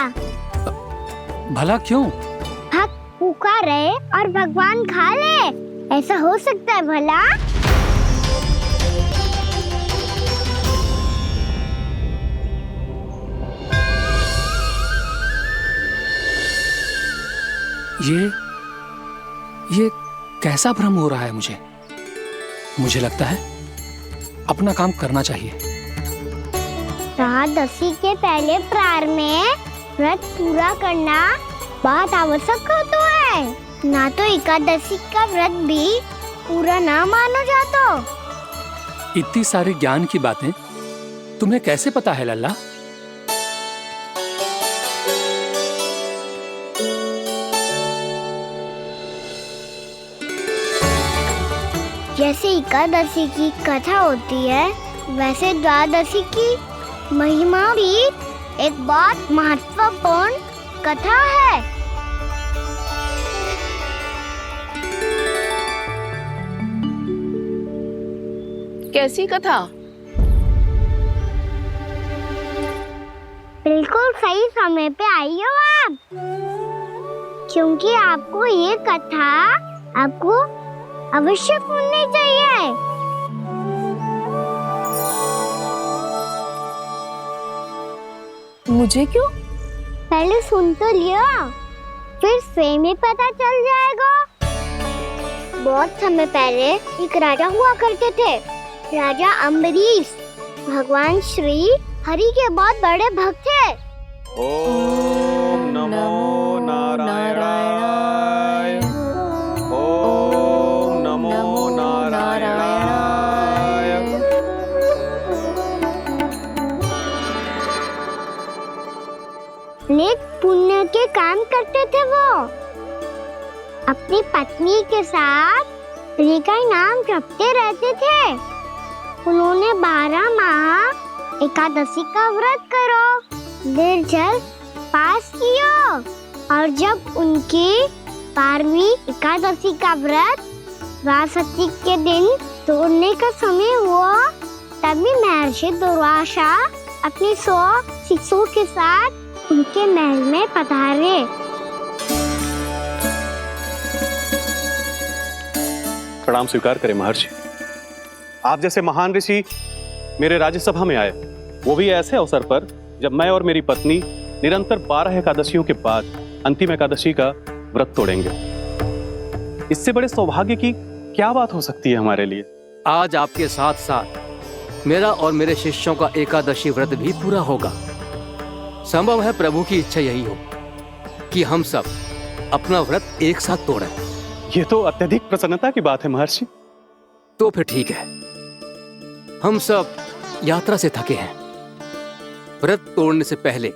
S1: भला क्यों?
S7: भक्त भूखा रहे और भगवान खा ले, ऐसा हो सकता है भला?
S1: ये कैसा भ्रम हो रहा है मुझे लगता है अपना काम करना चाहिए।
S7: द्वादशी के पहले प्रहर में व्रत पूरा करना बहुत आवश्यक होता है, ना तो एकादशी का व्रत भी पूरा ना मानो जातो।
S1: इतनी सारी ज्ञान की बातें तुम्हें कैसे पता है लल्ला?
S7: जैसे एकादशी की कथा होती है, वैसे द्वादशी की महिमा भी एक बहुत महत्वपूर्ण कथा है।
S2: कैसी कथा?
S7: बिल्कुल सही समय पे आई हो आप। क्योंकि आपको ये कथा आपको अवश्य सुननी चाहिए।
S6: मुझे क्यों?
S7: पहले सुन तो लियो, फिर स्वयं ही पता चल जाएगा। बहुत समय पहले एक राजा हुआ करते थे, राजा अम्बरीश। भगवान श्री हरि के बहुत बड़े भक्त थे।
S11: ओम नमो नारायणाय। ओम नमो नारायणाय।
S7: नेक पुण्य के काम करते थे वो। अपनी पत्नी के साथ हरि का नाम जपते रहते थे। उन्होंने 12 माह एकादशी का व्रत करो निर्जल पास किया, और जब उनकी 12वीं एकादशी का व्रत द्वादशी के दिन तोड़ने का समय हुआ, तभी महर्षि दुर्वासा अपनी 100 शिष्यों के साथ उनके महल में पधारे।
S11: प्रणाम स्वीकार करें महर्षि। आप जैसे महान ऋषि मेरे राज्यसभा में आए, वो भी ऐसे अवसर पर जब मैं और मेरी पत्नी निरंतर 12 एकादशियों के बाद अंतिम एकादशी का व्रत तोड़ेंगे। इससे बड़े सौभाग्य की क्या बात हो सकती है हमारे लिए।
S10: आज आपके साथ साथ मेरा और मेरे शिष्यों का एकादशी व्रत भी पूरा होगा। संभव है प्रभु की इच्छा यही हो कि हम सब अपना व्रत एक साथ तोड़ें।
S11: ये तो अत्यधिक प्रसन्नता की बात है महर्षि।
S10: तो फिर ठीक है, हम सब यात्रा से थके हैं। व्रत तोड़ने से पहले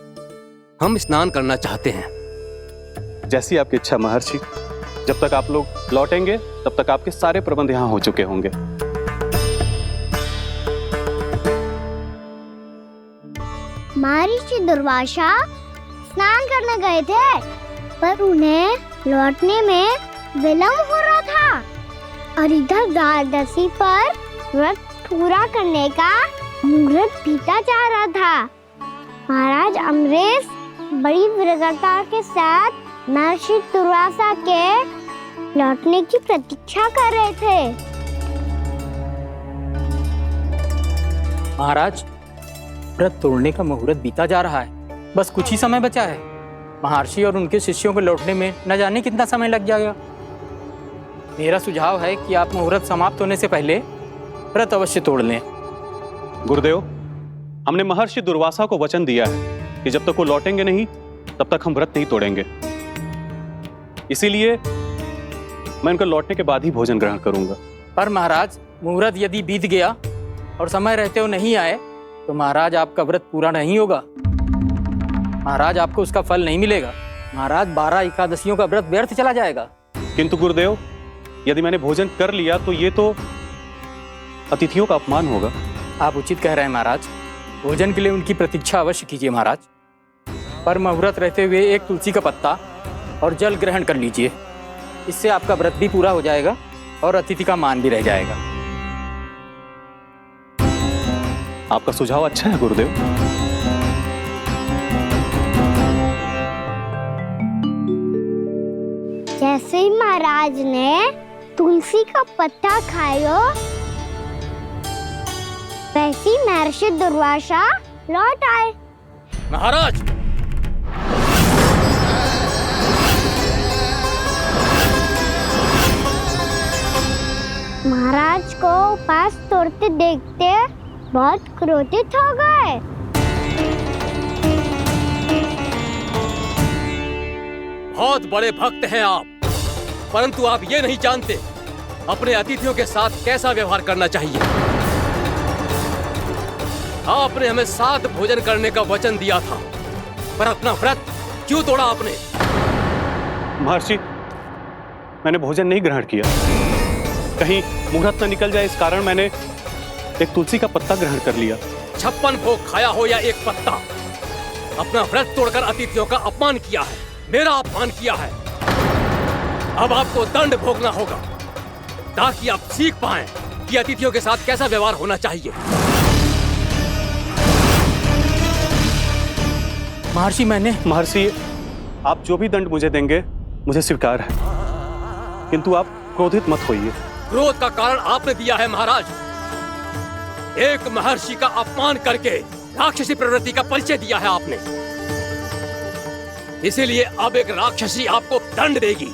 S10: हम स्नान करना चाहते हैं।
S11: जैसी आपकी इच्छा महर्षि। जब तक आप लोग लौटेंगे तब तक आपके सारे प्रबंध यहाँ हो चुके होंगे।
S7: महर्षि दुर्वासा स्नान करने गए थे, पर उन्हें लौटने में विलंब हो रहा था, और इधर द्वादशी पर व्रत पूरा करने का मुहूर्त बीता जा रहा था। महाराज अम्बरीश बड़ी विरगता के साथ महर्षि दुर्वासा के लौटने की प्रतीक्षा कर रहे थे।
S16: महाराज, व्रत तोड़ने का मुहूर्त बीता जा रहा है, बस कुछ ही समय बचा है। महर्षि और उनके शिष्यों को लौटने में न जाने कितना समय लग जाएगा। मेरा सुझाव है कि आप मुहूर्त समाप्त होने से पहले व्रत अवश्य तोड़ लें।
S11: गुरुदेव, हमने महर्षि दुर्वासा को वचन दिया है कि जब तक वो लौटेंगे नहीं तब तक हम व्रत नहीं तोड़ेंगे। इसीलिए मैं उनके लौटने के बाद ही भोजन ग्रहण करूंगा।
S16: पर महाराज, मुहूर्त यदि बीत गया और समय रहते हो नहीं आए तो महाराज आपका व्रत पूरा नहीं होगा। महाराज, आपको उसका फल नहीं मिलेगा। महाराज, 12 एकादशियों का व्रत व्यर्थ चला जाएगा।
S11: किंतु गुरुदेव, यदि मैंने भोजन कर लिया तो ये तो अतिथियों का अपमान होगा।
S16: आप उचित कह रहे हैं महाराज। भोजन के लिए उनकी प्रतीक्षा अवश्य कीजिए महाराज, पर मुहूर्त रहते हुए एक तुलसी का पत्ता और जल ग्रहण कर लीजिए। इससे आपका व्रत भी पूरा हो जाएगा और अतिथि का मान भी रह जाएगा।
S11: आपका सुझाव अच्छा है गुरुदेव।
S7: जैसे ही महाराज ने तुलसी का पत्ता खाया, वैसे ही महर्षि दुर्वासा लौट आए।
S10: महाराज,
S7: महाराज को उपास तोड़ते देखते बहुत क्रोधित हो गए।
S10: बहुत बड़े भक्त हैं आप, परंतु आप ये नहीं जानते अपने अतिथियों के साथ कैसा व्यवहार करना चाहिए। आपने हमें साथ भोजन करने का वचन दिया था, पर अपना व्रत क्यों तोड़ा आपने?
S11: महर्षि, मैंने भोजन नहीं ग्रहण किया। कहीं मुहूर्त न निकल जाए इस कारण मैंने एक तुलसी का पत्ता ग्रहण कर लिया।
S10: 56 भोग खाया हो या एक पत्ता, अपना व्रत तोड़कर अतिथियों का अपमान किया है, मेरा अपमान किया है। अब आपको दंड भोगना होगा ताकि आप सीख पाएं कि अतिथियों के साथ कैसा व्यवहार होना चाहिए।
S16: महर्षि,
S11: महर्षि, आप जो भी दंड मुझे देंगे मुझे स्वीकार है, किंतु आप क्रोधित मत होइए।
S10: क्रोध का कारण आपने दिया है महाराज। एक महर्षि का अपमान करके राक्षसी प्रवृत्ति का परिचय दिया है आपने। इसीलिए अब एक राक्षसी आपको दंड देगी।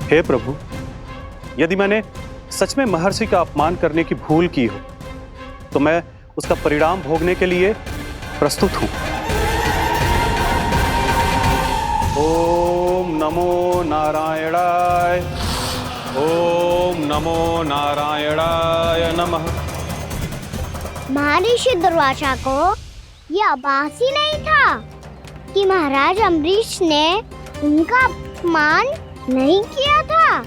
S11: हे प्रभु, यदि मैंने सच में महर्षि का अपमान करने की भूल की हो तो मैं उसका परिणाम भोगने के लिए प्रस्तुत हूं। ओम नमो नारायणाय, ओम नमो नारायणाय नमः।
S7: महर्षि दुर्वासा को यह आभास ही नहीं था कि महाराज अम्बरीश ने उनका अपमान नहीं किया था।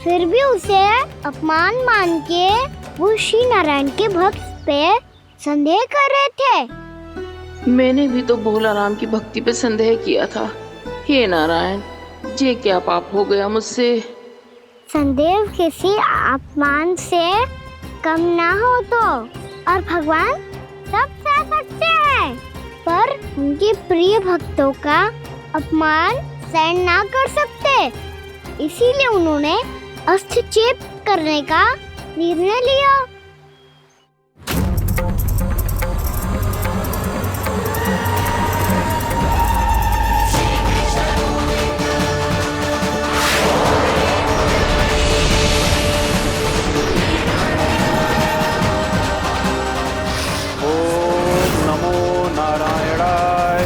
S7: फिर भी उसे अपमान मान के वो श्री नारायण के भक्त पे संदेह कर रहे थे।
S2: मैंने भी तो भोला राम की भक्ति पे संदेह किया था। हे नारायण, ये क्या पाप हो गया मुझसे।
S7: संदेह किसी अपमान से कम ना हो तो, और भगवान सब सह सकते हैं, पर उनके प्रिय भक्तों का अपमान सहन ना कर सकते। इसीलिए उन्होंने अस्थिचेप करने का निर्णय लिया।
S11: ओम नमो नारायणाय।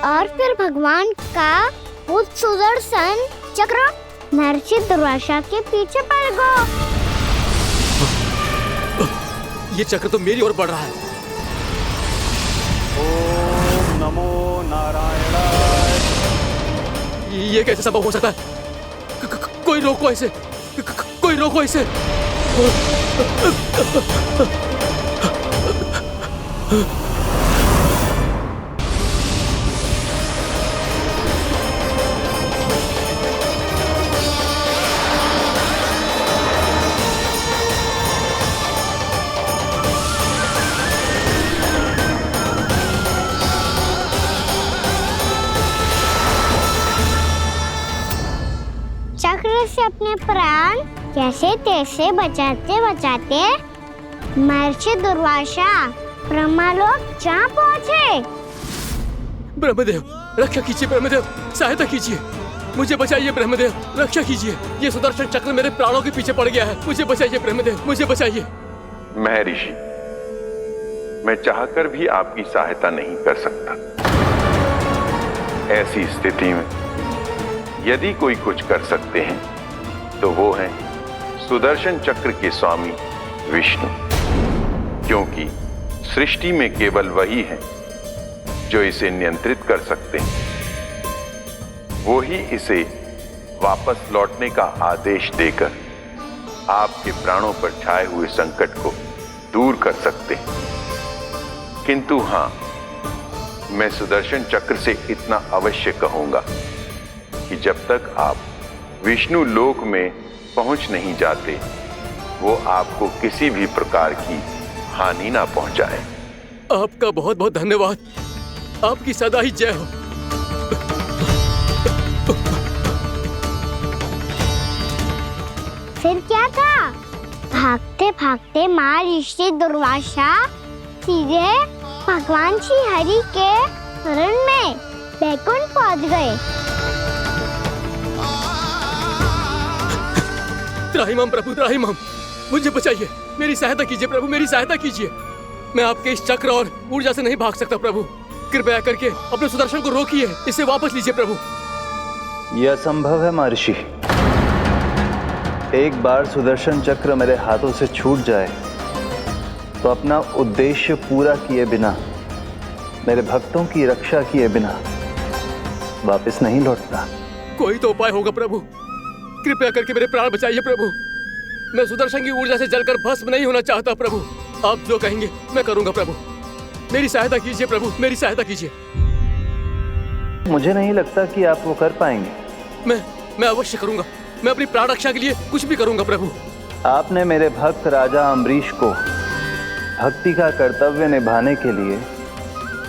S7: और फिर भगवान का वो सुदर्शन चक्र महर्षि दुर्वासा के पीछे पड़ गया।
S10: ये चक्र तो मेरी ओर बढ़ रहा है।
S11: ओम नमो नारायणाय।
S10: ये कैसे संभव हो सकता है? कोई रोको इसे, कोई रोको इसे।
S7: चक्र से अपने प्राण कैसे तैसे बचाते बचाते महर्षि दुर्वासा ब्रह्मलोक जा पहुँचे।
S10: ब्रह्मदेव, रक्षा कीजिए। ब्रह्मदेव, सहायता कीजिए। मुझे बचाइए ब्रह्मदेव, रक्षा कीजिए। ये सुदर्शन चक्र मेरे प्राणों के पीछे पड़ गया है। मुझे बचाइए ब्रह्मदेव, मुझे बचाइए।
S12: महर्षि, मैं चाहकर भी आपकी सहायता नहीं कर सकता। ऐसी स्थिति में यदि कोई कुछ कर सकते हैं तो वो है सुदर्शन चक्र के स्वामी विष्णु, क्योंकि सृष्टि में केवल वही है जो इसे नियंत्रित कर सकते हैं। वो ही इसे वापस लौटने का आदेश देकर आपके प्राणों पर छाए हुए संकट को दूर कर सकते हैं। किंतु हां, मैं सुदर्शन चक्र से इतना अवश्य कहूंगा कि जब तक आप विष्णु लोक में पहुंच नहीं जाते, वो आपको किसी भी प्रकार की हानि ना पहुंचाए।
S10: आपका बहुत बहुत धन्यवाद। आपकी सदा ही जय हो।
S7: फिर क्या था? भागते भागते महर्षि दुर्वासा सीधे भगवान श्री हरि के शरण में बैकुंठ पहुंच गए।
S10: त्राहिमाम प्रभु, त्राहिमाम, मुझे बचाइए। मेरी सहायता कीजिए प्रभु, मेरी सहायता कीजिए। मैं आपके इस चक्र और ऊर्जा से नहीं भाग सकता प्रभु। कृपया करके अपने सुदर्शन को रोकिए, इसे वापस लीजिए प्रभु।
S13: यह असंभव है महर्षि। एक बार सुदर्शन चक्र मेरे हाथों से छूट जाए तो अपना उद्देश्य पूरा किए बिना, मेरे भक्तों की रक्षा किए बिना वापस नहीं लौटता।
S10: कोई तो उपाय होगा प्रभु, कृपया करके मेरे प्राण बचाइए प्रभु। मैं सुदर्शन की ऊर्जा से जलकर भस्म नहीं होना चाहता प्रभु। आप जो कहेंगे मैं करूंगा प्रभु। मेरी सहायता कीजिए प्रभु, मेरी सहायता कीजिए।
S13: मुझे नहीं लगता कि आप वो कर पाएंगे।
S10: मैं अवश्य करूंगा। मैं अपनी प्राण रक्षा के लिए कुछ भी करूंगा प्रभु।
S13: आपने मेरे भक्त राजा अम्बरीश को भक्ति का कर्तव्य निभाने के लिए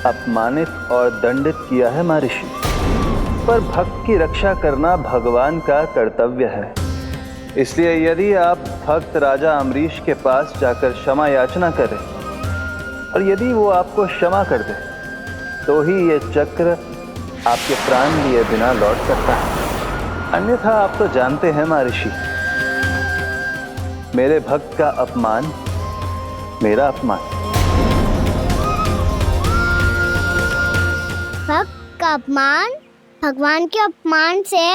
S13: अपमानित और दंडित किया है महर्षि, पर भक्त की रक्षा करना भगवान का कर्तव्य है। इसलिए यदि आप भक्त राजा अम्बरीश के पास जाकर क्षमा याचना करें और यदि वो आपको क्षमा कर दे तो ही ये चक्र आपके प्राण लिए बिना लौट सकता है। अन्यथा आप तो जानते हैं महर्षि, मेरे भक्त का अपमान मेरा अपमान।
S7: भक्त का अपमान भगवान के अपमान से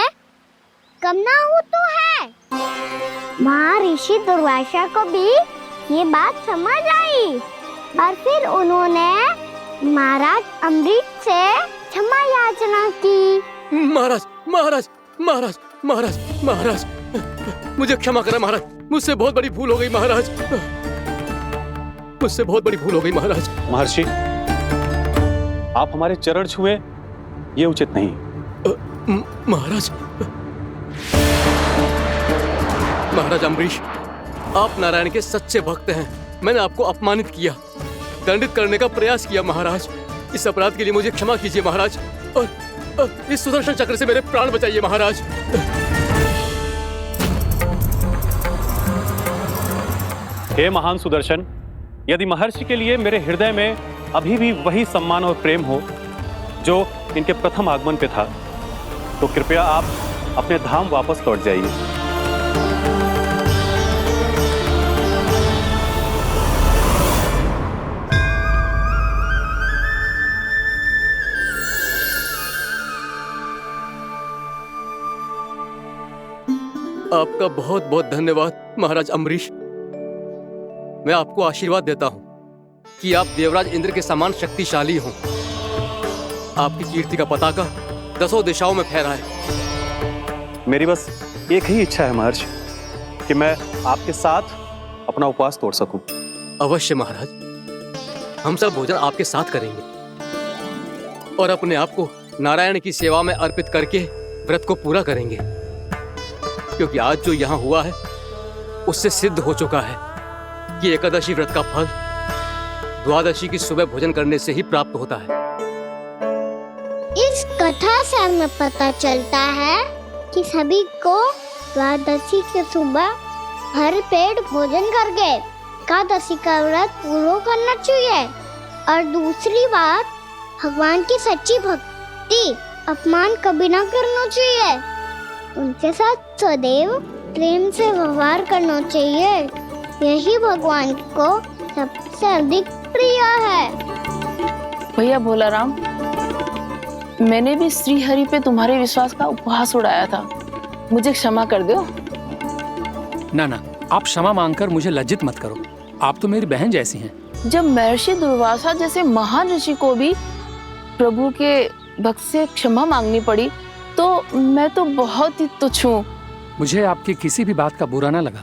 S7: कम ना हो तो है। महर्षि दुर्वासा को भी ये बात समझ आई और फिर उन्होंने महाराज अम्बरीश से क्षमा याचना की।
S10: महाराज महाराज महाराज महाराज महाराज मुझे क्षमा करें महाराज, मुझसे बहुत बड़ी भूल हो गई महाराज, मुझसे बहुत बड़ी भूल हो गई महाराज।
S11: महर्षि, आप हमारे चरण छुए ये उचित नहीं।
S10: महाराज महाराज अम्बरीश, आप नारायण के सच्चे भक्त हैं। मैंने आपको अपमानित किया, दंडित करने का प्रयास किया महाराज। इस अपराध के लिए मुझे क्षमा कीजिए महाराज, और इस सुदर्शन चक्र से मेरे प्राण बचाइए महाराज।
S11: हे महान सुदर्शन, यदि महर्षि के लिए मेरे हृदय में अभी भी वही सम्मान और प्रेम हो जो इनके प्रथम आगमन पे था, तो कृपया आप अपने धाम वापस लौट जाइए।
S10: आपका बहुत बहुत धन्यवाद महाराज अम्बरीश। मैं आपको आशीर्वाद देता हूं कि आप देवराज इंद्र के समान शक्तिशाली हों। आपकी कीर्ति का पताका 10 दिशाओं में फहराए।
S11: मेरी बस एक ही इच्छा है महर्षि, कि मैं आपके साथ अपना उपवास तोड़ सकूं।
S10: अवश्य महाराज, हम सब भोजन आपके साथ करेंगे और अपने आप को नारायण की सेवा में अर्पित करके व्रत को पूरा करेंगे, क्योंकि आज जो यहाँ हुआ है उससे सिद्ध हो चुका है कि एकादशी व्रत का फल द्वादशी की सुबह भोजन करने से ही प्राप्त होता है।
S7: इस कथा से हमें पता चलता है कि सभी को द्वादशी के सुबह भर पेट भोजन करके एकादशी का व्रत पूरा करना चाहिए। और दूसरी बात, भगवान की सच्ची भक्ति अपमान कभी ना करना चाहिए। उनके साथ सदैव प्रेम से व्यवहार करना चाहिए। यही भगवान को सबसे अधिक प्रिय है।
S2: भैया भोलाराम, मैंने भी श्री हरि पे तुम्हारे विश्वास का उपहास उड़ाया था, मुझे क्षमा कर दो।
S1: ना ना, आप क्षमा मांगकर मुझे लज्जित मत करो। आप तो मेरी बहन जैसी हैं।
S2: जब महर्षि दुर्वासा जैसे महान ऋषि को भी प्रभु के भक्त से क्षमा मांगनी पड़ी, तो मैं तो बहुत ही तुच्छ हूँ।
S1: मुझे आपकी किसी भी बात का बुरा ना लगा।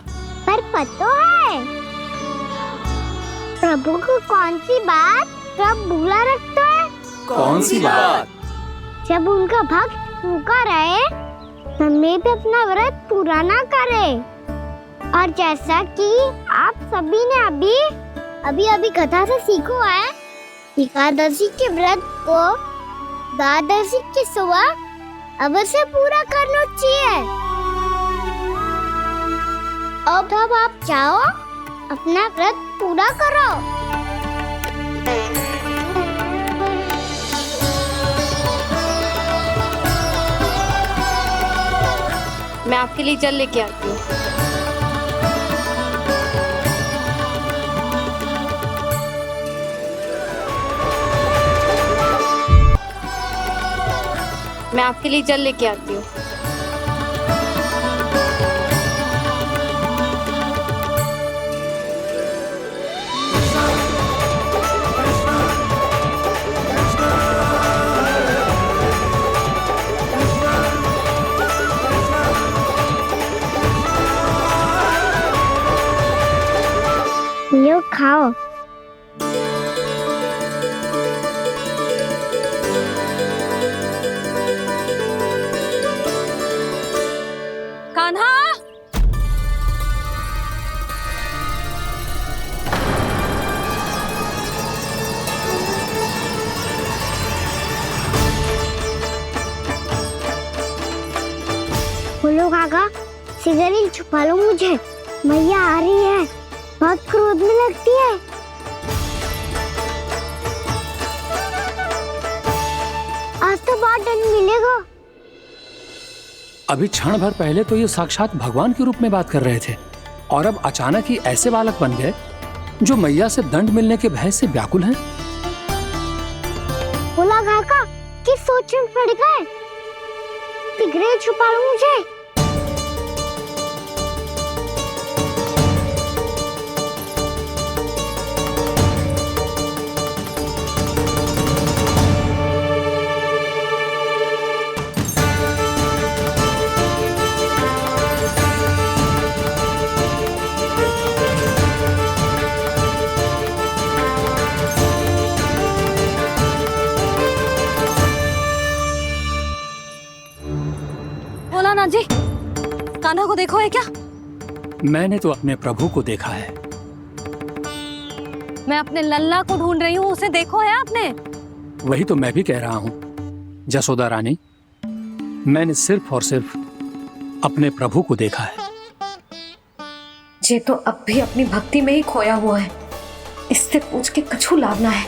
S7: पर पता है प्रभु को कौन सी बात कब बुरा रखता है?
S1: कौन सी बात?
S7: जब उनका भक्त भूखा रहे, हमें भी अपना व्रत पूरा ना करे। और जैसा कि आप सभी ने अभी कथा से सीखो है, एकादशी के व्रत को द्वादशी की सुबह अवश्य पूरा करना चाहिए। अब आप जाओ, अपना व्रत पूरा करो।
S5: मैं आपके लिए जल लेके आती हूँ। मैं आपके लिए जल लेके आती हूँ।
S7: खाओ।
S5: कान्हा,
S7: बोलो काका, सिगरेट छुपा लो मुझे, मैया आ रही है, बहुत क्रोध में लगती है। आज तो बहुत दंड मिलेगा।
S1: अभी क्षण भर पहले तो ये साक्षात भगवान के रूप में बात कर रहे थे और अब अचानक ही ऐसे बालक बन गए जो मैया से दंड मिलने के भय से व्याकुल हैं।
S7: बोला काका, किस सोच में पड़ गए? सिगरेट छुपा लो मुझे।
S5: भोलानाथ जी, कान्हा को देखो है क्या?
S1: मैंने तो अपने प्रभु को देखा है।
S5: मैं अपने लल्ला को ढूंढ रही हूँ, उसे देखो है आपने?
S1: वही तो मैं भी कह रहा हूँ जसोदा रानी, मैंने सिर्फ और सिर्फ अपने प्रभु को देखा है।
S5: ये तो अब भी अपनी भक्ति में ही खोया हुआ है, इससे पूछ के कछु लाभ ना है,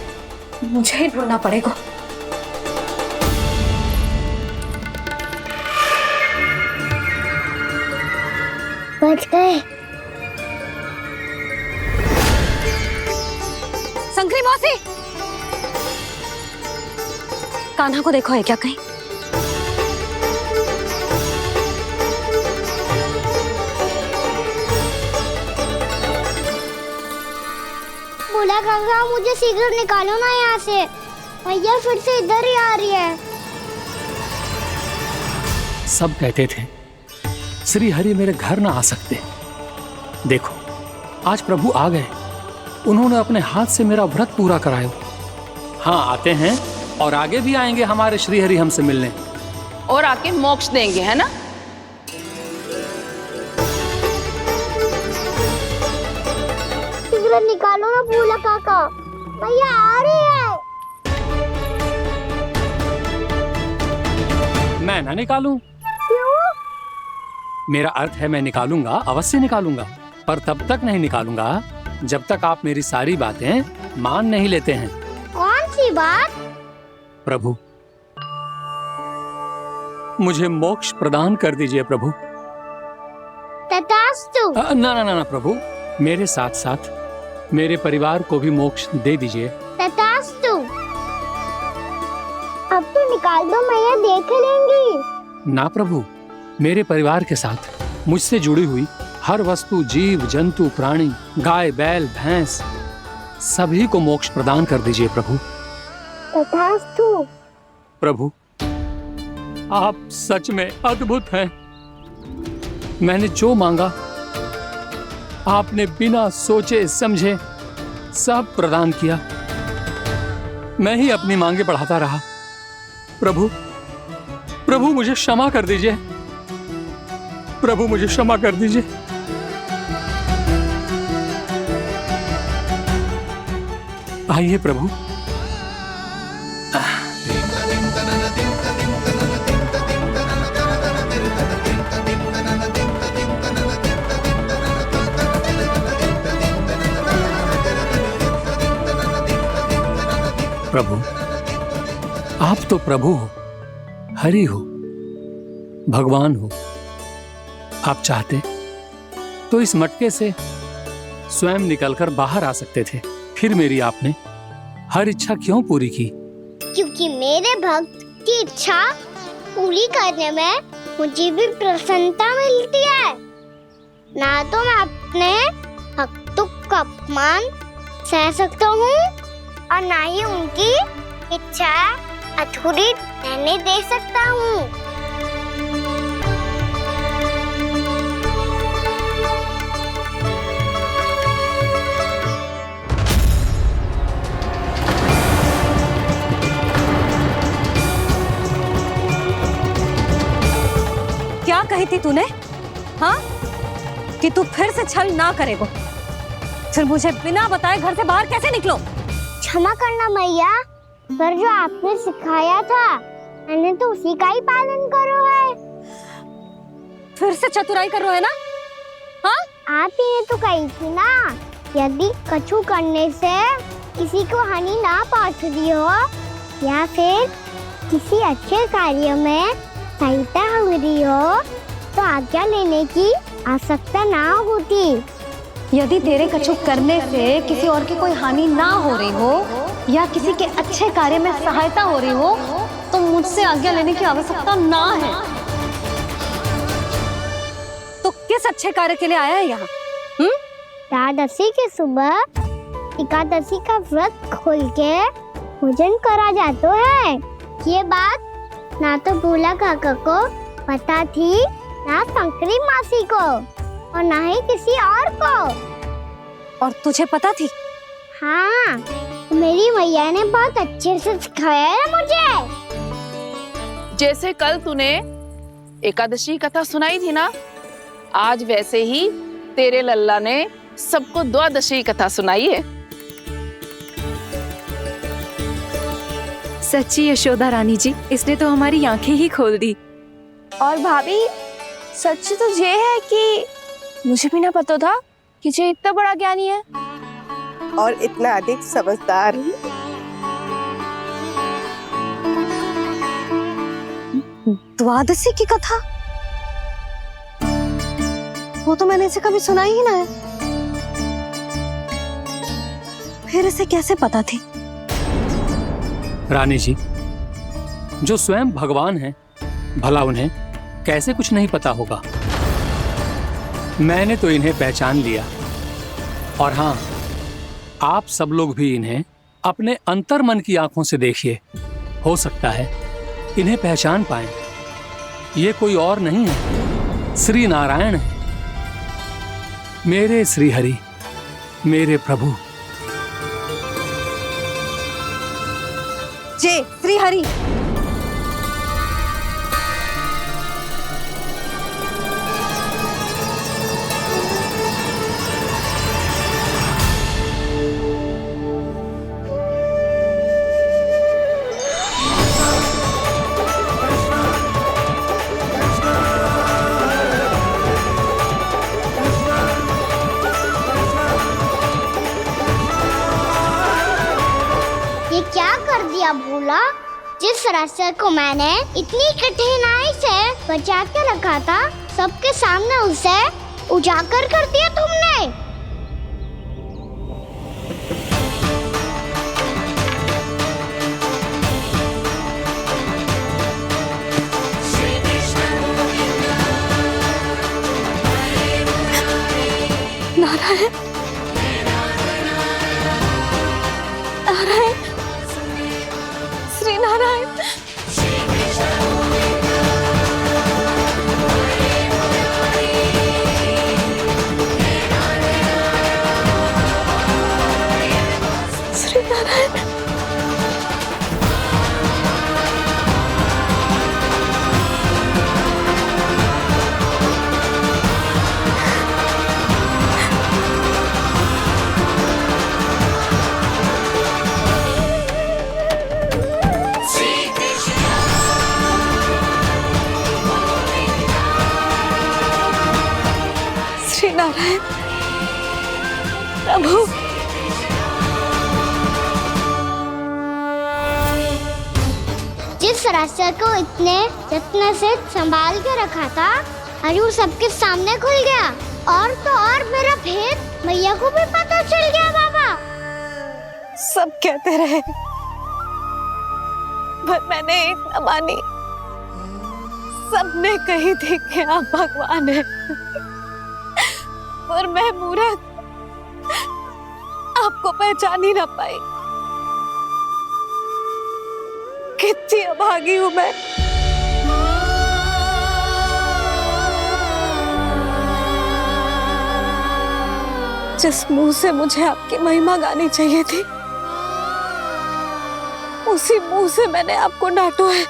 S5: मुझे ही ढूंढना पड़ेगा।
S7: बच गए।
S5: संकरी मौसी, कान्हा को देखो है क्या कहीं?
S7: बोला काका, मुझे सिगरेट निकालो ना यहाँ से, भैया फिर से इधर ही आ रही है।
S1: सब कहते थे श्री हरि मेरे घर ना आ सकते। देखो आज प्रभु आ गए, उन्होंने अपने हाथ से मेरा व्रत पूरा कराया। हाँ, आते हैं और आगे भी आएंगे हमारे श्री हरि हमसे मिलने
S2: और आके मोक्ष देंगे, है ना?
S7: सिगरेट निकालो ना बोला काका, भैया आ रही है।
S1: मैं ना निकालूं?
S7: क्यों?
S1: मेरा अर्थ है मैं निकालूंगा, अवश्य निकालूंगा, पर तब तक नहीं निकालूंगा जब तक आप मेरी सारी बातें मान नहीं लेते हैं।
S7: कौन सी बात?
S1: प्रभु, मुझे मोक्ष प्रदान कर दीजिए प्रभु।
S7: तथास्तु।
S1: ना ना ना ना प्रभु, मेरे साथ साथ मेरे परिवार को भी मोक्ष दे दीजिए।
S7: तथास्तु। अब तो निकाल दो, मैया देख लेंगी।
S1: ना प्रभु, मेरे परिवार के साथ मुझसे जुड़ी हुई हर वस्तु, जीव जंतु, प्राणी, गाय बैल भैंस, सभी को मोक्ष प्रदान कर दीजिए प्रभु।
S7: तथास्तु।
S1: प्रभु, आप सच में अद्भुत हैं। मैंने जो मांगा आपने बिना सोचे समझे सब प्रदान किया। मैं ही अपनी मांगे बढ़ाता रहा। प्रभु, प्रभु मुझे क्षमा कर दीजिए। प्रभु मुझे क्षमा कर दीजिए। आइए प्रभु। प्रभु, आप तो प्रभु हो, हरि हो, भगवान हो। आप चाहते तो इस मटके से स्वयं निकलकर बाहर आ सकते थे, फिर मेरी आपने हर इच्छा क्यों पूरी की?
S7: क्योंकि मेरे भक्त की इच्छा पूरी करने में मुझे भी प्रसन्नता मिलती है। ना तो मैं अपने भक्तों का अपमान सह सकता हूँ और ना ही उनकी इच्छा अधूरी रहने दे सकता हूँ।
S5: थी तूने? हाँ, कि तू फिर से छल ना करेगो। फिर मुझे बिना बताए घर से बाहर कैसे निकलो?
S7: क्षमा करना मैया, पर जो आपने सिखाया था मैंने तो उसी का ही पालन करो है।
S5: फिर से चतुराई कर रहे हो है ना? हाँ,
S7: आप ही ने तो कही थी ना, यदि कछु करने से किसी को हानि ना पहुंचती हो या फिर किसी अच्छे कार्य में सहायता हो रही हो तो आज्ञा लेने की आवश्यकता ना होती।
S5: यदि तेरे कछु करने से किसी और की कोई हानि ना हो रही हो या किसी के अच्छे कार्य में सहायता हो रही हो तो मुझसे आज्ञा लेने की आवश्यकता ना है। तो किस अच्छे कार्य के लिए आया है यहाँ?
S7: द्वादशी के सुबह एकादशी का व्रत खोल के भोजन करा जाता है। ये बात ना तो भोला काका को पता थी, ना शंकरी मासी को और ना ही किसी और को।
S5: और तुझे पता थी?
S7: हाँ, मेरी मैया ने बहुत अच्छे से सिखाया है मुझे।
S2: जैसे कल तूने एकादशी कथा सुनाई थी ना, आज वैसे ही तेरे लल्ला ने सबको द्वादशी कथा सुनाई है।
S6: सच्ची यशोदा रानी जी, इसने तो हमारी आंखें ही खोल दी।
S2: और भाभी, सच तो ये है कि मुझे भी ना पता था कि ये इतना बड़ा ज्ञानी है
S17: और इतना अधिक समझदार।
S5: द्वादशी की कथा? वो तो मैंने इसे कभी सुना ही ना है। फिर इसे कैसे पता थी?
S1: रानी जी, जो स्वयं भगवान हैं, भला उन्हें कैसे कुछ नहीं पता होगा। मैंने तो इन्हें पहचान लिया, और हाँ, आप सब लोग भी इन्हें अपने अंतर मन की आंखों से देखिए, हो सकता है इन्हें पहचान पाएं। ये कोई और नहीं है, श्री नारायण है, मेरे श्री हरि, मेरे प्रभु।
S5: जय श्री हरि।
S7: ये क्या कर दिया भोला? जिस रास्ते को मैंने इतनी कठिनाई से बचा के रखा था, सबके सामने उसे उजागर कर दिया तुमने।
S5: नारायण, नारायण, श्री नारायण। श्री नारायण। श्री नारायण प्रभु।
S7: जिस रास्ते को इतने यत्न से संभाल के रखा था, आज वो सबके सामने खुल गया। और तो और मेरा भेद मैया को भी पता चल गया। बाबा
S5: सब कहते रहे, पर मैंने एक न मानी। सबने कही थी कि आप भगवान हैं, पर मैं मूर्ख आपको पहचान ही ना पाई। कितनी अभागी हूं मैं। जिस मुंह से मुझे आपकी महिमा गानी चाहिए थी, उसी मुंह से मैंने आपको डांटा है।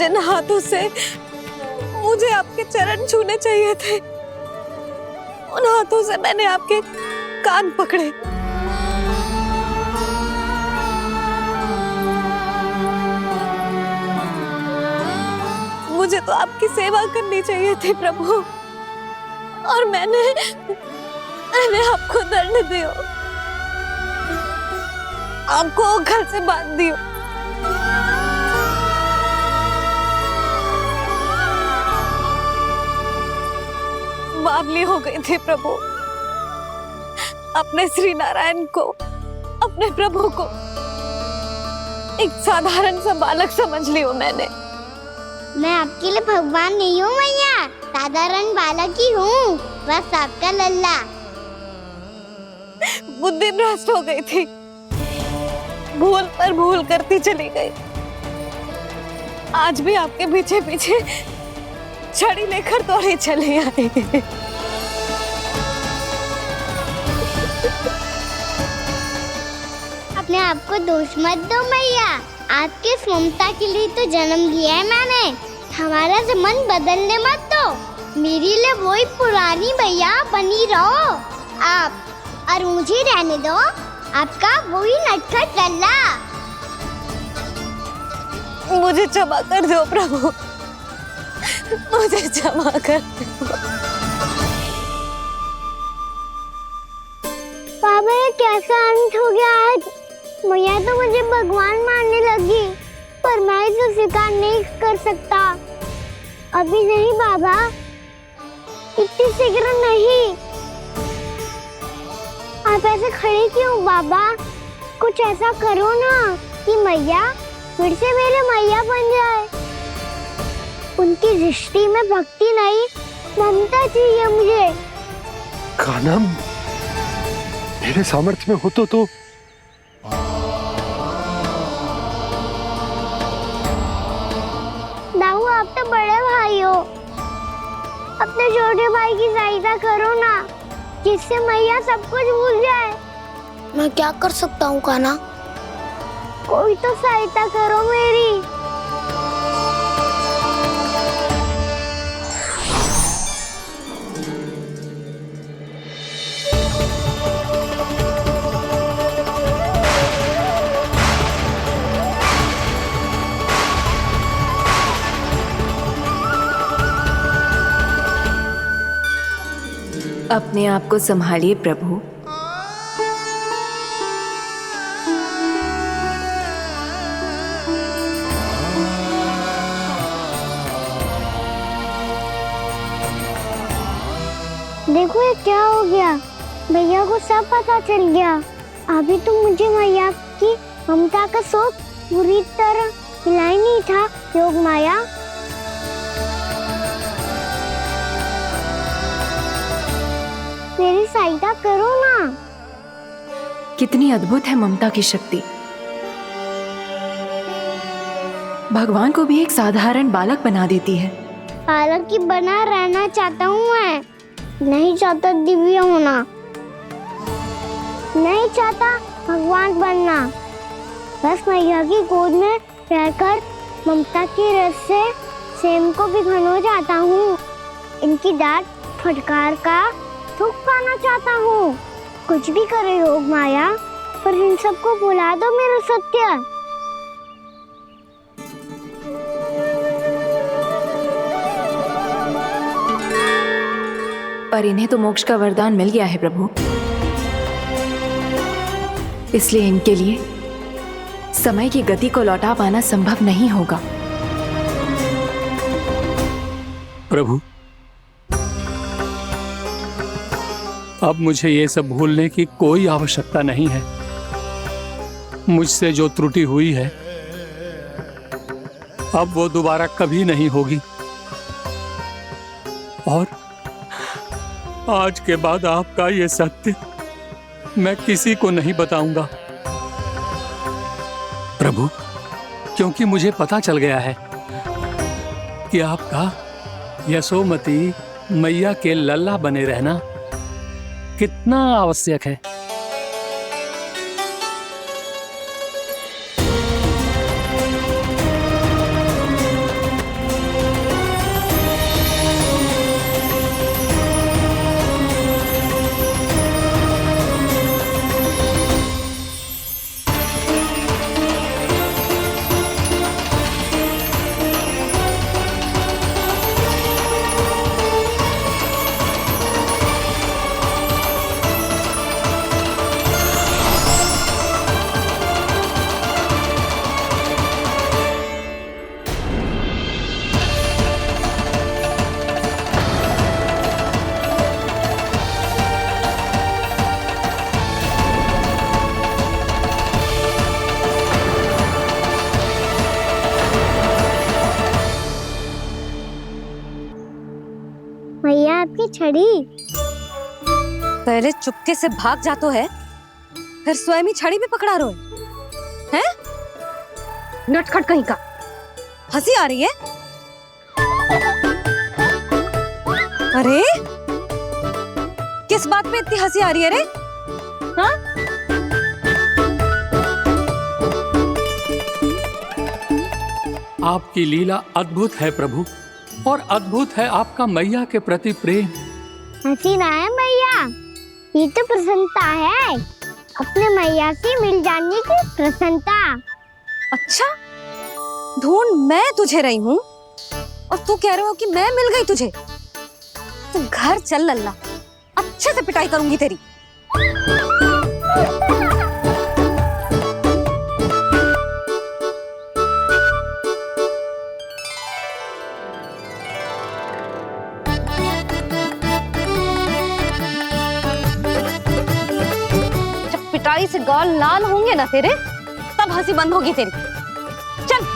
S5: जिन हाथों से मुझे आपके चरण छूने चाहिए थे, उन हाथों से मैंने आपके कान पकड़े। मुझे तो आपकी सेवा करनी चाहिए थी प्रभु, और मैंने आपको दंड दियो, आपको घर से बांध दियो। बावली हो गई थी प्रभु, अपने श्री नारायण को, अपने प्रभु को एक साधारण सा बालक समझ लियो मैंने।
S7: मैं आपके लिए भगवान नहीं हूँ मैया, साधारण बालक ही हूँ, बस आपका लल्ला।
S5: बुद्धि भ्रष्ट हो गई थी, भूल पर भूल करती चली गई। आज भी आपके पीछे पीछे छड़ी लेकर दौड़े चले आए।
S7: अपने आप को दोष मत दो मैया, आपके ममता के लिए तो जन्म लिया है मैंने, हमारा से मन बदलने मत दो। मेरे लिए वही पुरानी मैया बनी रहो आप, और मुझे रहने दो आपका वही नटखट लल्ला।
S5: मुझे क्षमा कर दो प्रभु, मुझे क्षमा कर दो।
S7: बाबा ये कैसा अंत हो गया आज? मैया तो मुझे भगवान मानने लगी, पर मैं इसे स्वीकार नहीं कर सकता। अभी नहीं बाबा, इतनी शीघ्र नहीं। आप ऐसे खड़े क्यों बाबा? कुछ ऐसा करो ना कि मैया फिर से मेरे मैया बन जाए। उनकी दृष्टि में भक्ति नहीं, ममता चाहिए मुझे।
S14: कान्हा, मेरे सामर्थ्य में हो तो
S7: दाऊ, आप तो बड़े भाई हो, अपने छोटे भाई की सहायता करो ना, जिससे मैया सब कुछ भूल जाए। मैं क्या कर सकता हूँ कान्हा? कोई तो सहायता करो मेरी।
S6: अपने आप को संभालिए प्रभु।
S7: देखो ये क्या हो गया, भैया को सब पता चल गया। अभी तो मुझे मैया की ममता का शौक पूरी तरह हिला ही नहीं था। योग माया, मेरी सहायता करो ना।
S6: कितनी अद्भुत है ममता की शक्ति। भगवान को भी एक साधारण बालक बना देती है।
S7: बालक की बना रहना चाहता हूँ मैं, नहीं चाहता दिव्य होना, नहीं चाहता भगवान बनना। बस मैया की गोद में रहकर ममता की रस से सेम को भिगो जाता हूँ। इनकी डांट फटकार का सुख पाना चाहता हूँ। कुछ भी करे योग माया, पर इन सबको भुला दो मेरा सत्य।
S6: पर इन्हें तो मोक्ष का वरदान मिल गया है प्रभु, इसलिए इनके लिए समय की गति को लौटा पाना संभव नहीं होगा।
S1: प्रभु, अब मुझे ये सब भूलने की कोई आवश्यकता नहीं है। मुझसे जो त्रुटि हुई है अब वो दोबारा कभी नहीं होगी, और आज के बाद आपका ये सत्य मैं किसी को नहीं बताऊंगा प्रभु, क्योंकि मुझे पता चल गया है कि आपका यशोमती मैया के लल्ला बने रहना कितना आवश्यक है।
S7: छड़ी।
S5: पहले चुपके से भाग जातो है, फिर स्वयं ही छड़ी भी पकड़ा रोए हैं? नटखट कहीं का। हंसी आ रही है? अरे किस बात पे इतनी हंसी आ रही है रे? हाँ?
S1: आपकी लीला अद्भुत है प्रभु, और अद्भुत है आपका मैया के प्रति प्रेम।
S7: हंसी ना है मैया, ये तो प्रसन्नता है, अपने मैया से मिल जाने की प्रसन्नता।
S5: अच्छा, ढूंढ मैं तुझे रही हूँ और तू कह रहे हो कि मैं मिल गई तुझे। तू घर चल लल्ला, अच्छे से पिटाई करूंगी तेरी। जब पिटाई से गाल लाल होंगे ना तेरे, तब हंसी बंद होगी तेरी। चल।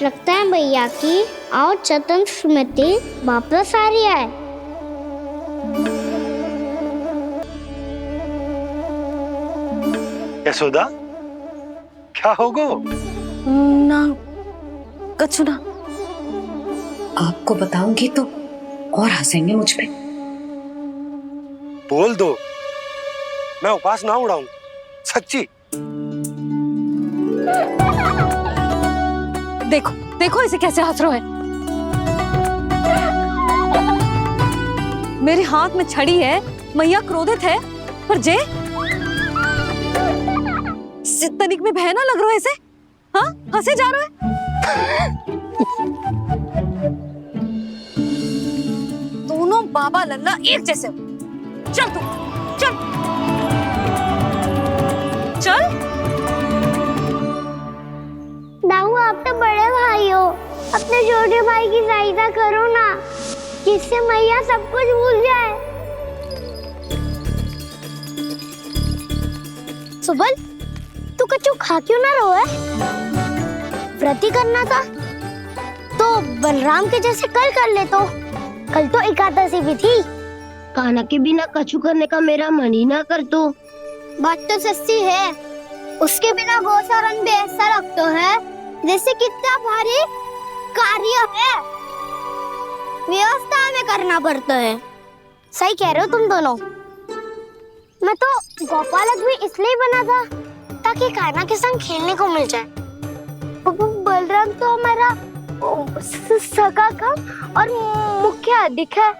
S7: लगता है भैया की और चतन स्मृति वापस आ रही है।
S14: यशोदा, क्या होगो?
S5: ना कछु ना।
S18: आपको बताऊंगी तो और हंसेंगे मुझ पे।
S14: बोल दो, मैं उपास ना उड़ाऊं, सच्ची।
S5: देखो देखो इसे कैसे हंस रहा है। मेरे हाथ में छड़ी है, मैया क्रोधित है, पर जे तनिक में बहना लग रहा है इसे। हाँ, हंसे जा रहा है। दोनों बाबा लल्ला एक जैसे हो। चल तू, चल चल।
S7: दाऊ, आप तो बड़े भाई हो, अपने छोटे भाई की सहायता करो ना, जिससे मैया सब कुछ भूल जाए। सुबल, तू कच्चू खा क्यों ना रोए? व्रत ही करना था तो बलराम के जैसे कल कर ले। तो कल तो एकादशी भी थी।
S19: खाना के बिना कछु करने का मेरा मन ही ना कर। तो
S7: बात तो सच्ची है, उसके बिना गोचारण भी ऐसा लगता है जैसे कितना भारी कार्य है, व्यवस्था में करना पड़ता है। सही कह रहे हो तुम दोनों। मैं तो गोपालक भी इसलिए बना था ताकि कान्हा के संग खेलने को मिल जाए। बलराम तो हमारा सगा कम और मुख्य अधिक है।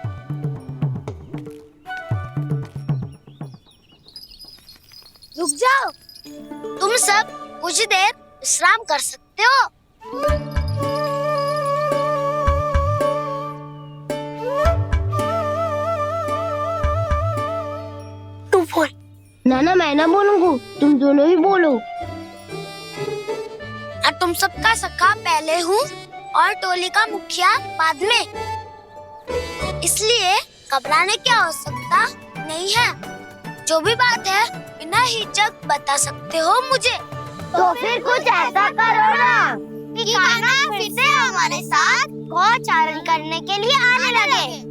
S7: रुक जाओ, तुम सब कुछ देर विश्राम कर सकते हो। तू बोल।
S19: ना मैं ना बोलूंगा, तुम दोनों ही बोलो।
S7: और तुम सबका सखा पहले हूँ और टोली का मुखिया बाद में, इसलिए घबराने की आवश्यकता नहीं है। जो भी बात है बिना हिचक बता सकते हो मुझे। तो फिर कुछ ऐसा करो ना कि कान्हा फिर से हमारे साथ गोचारण करने के लिए आने लगे।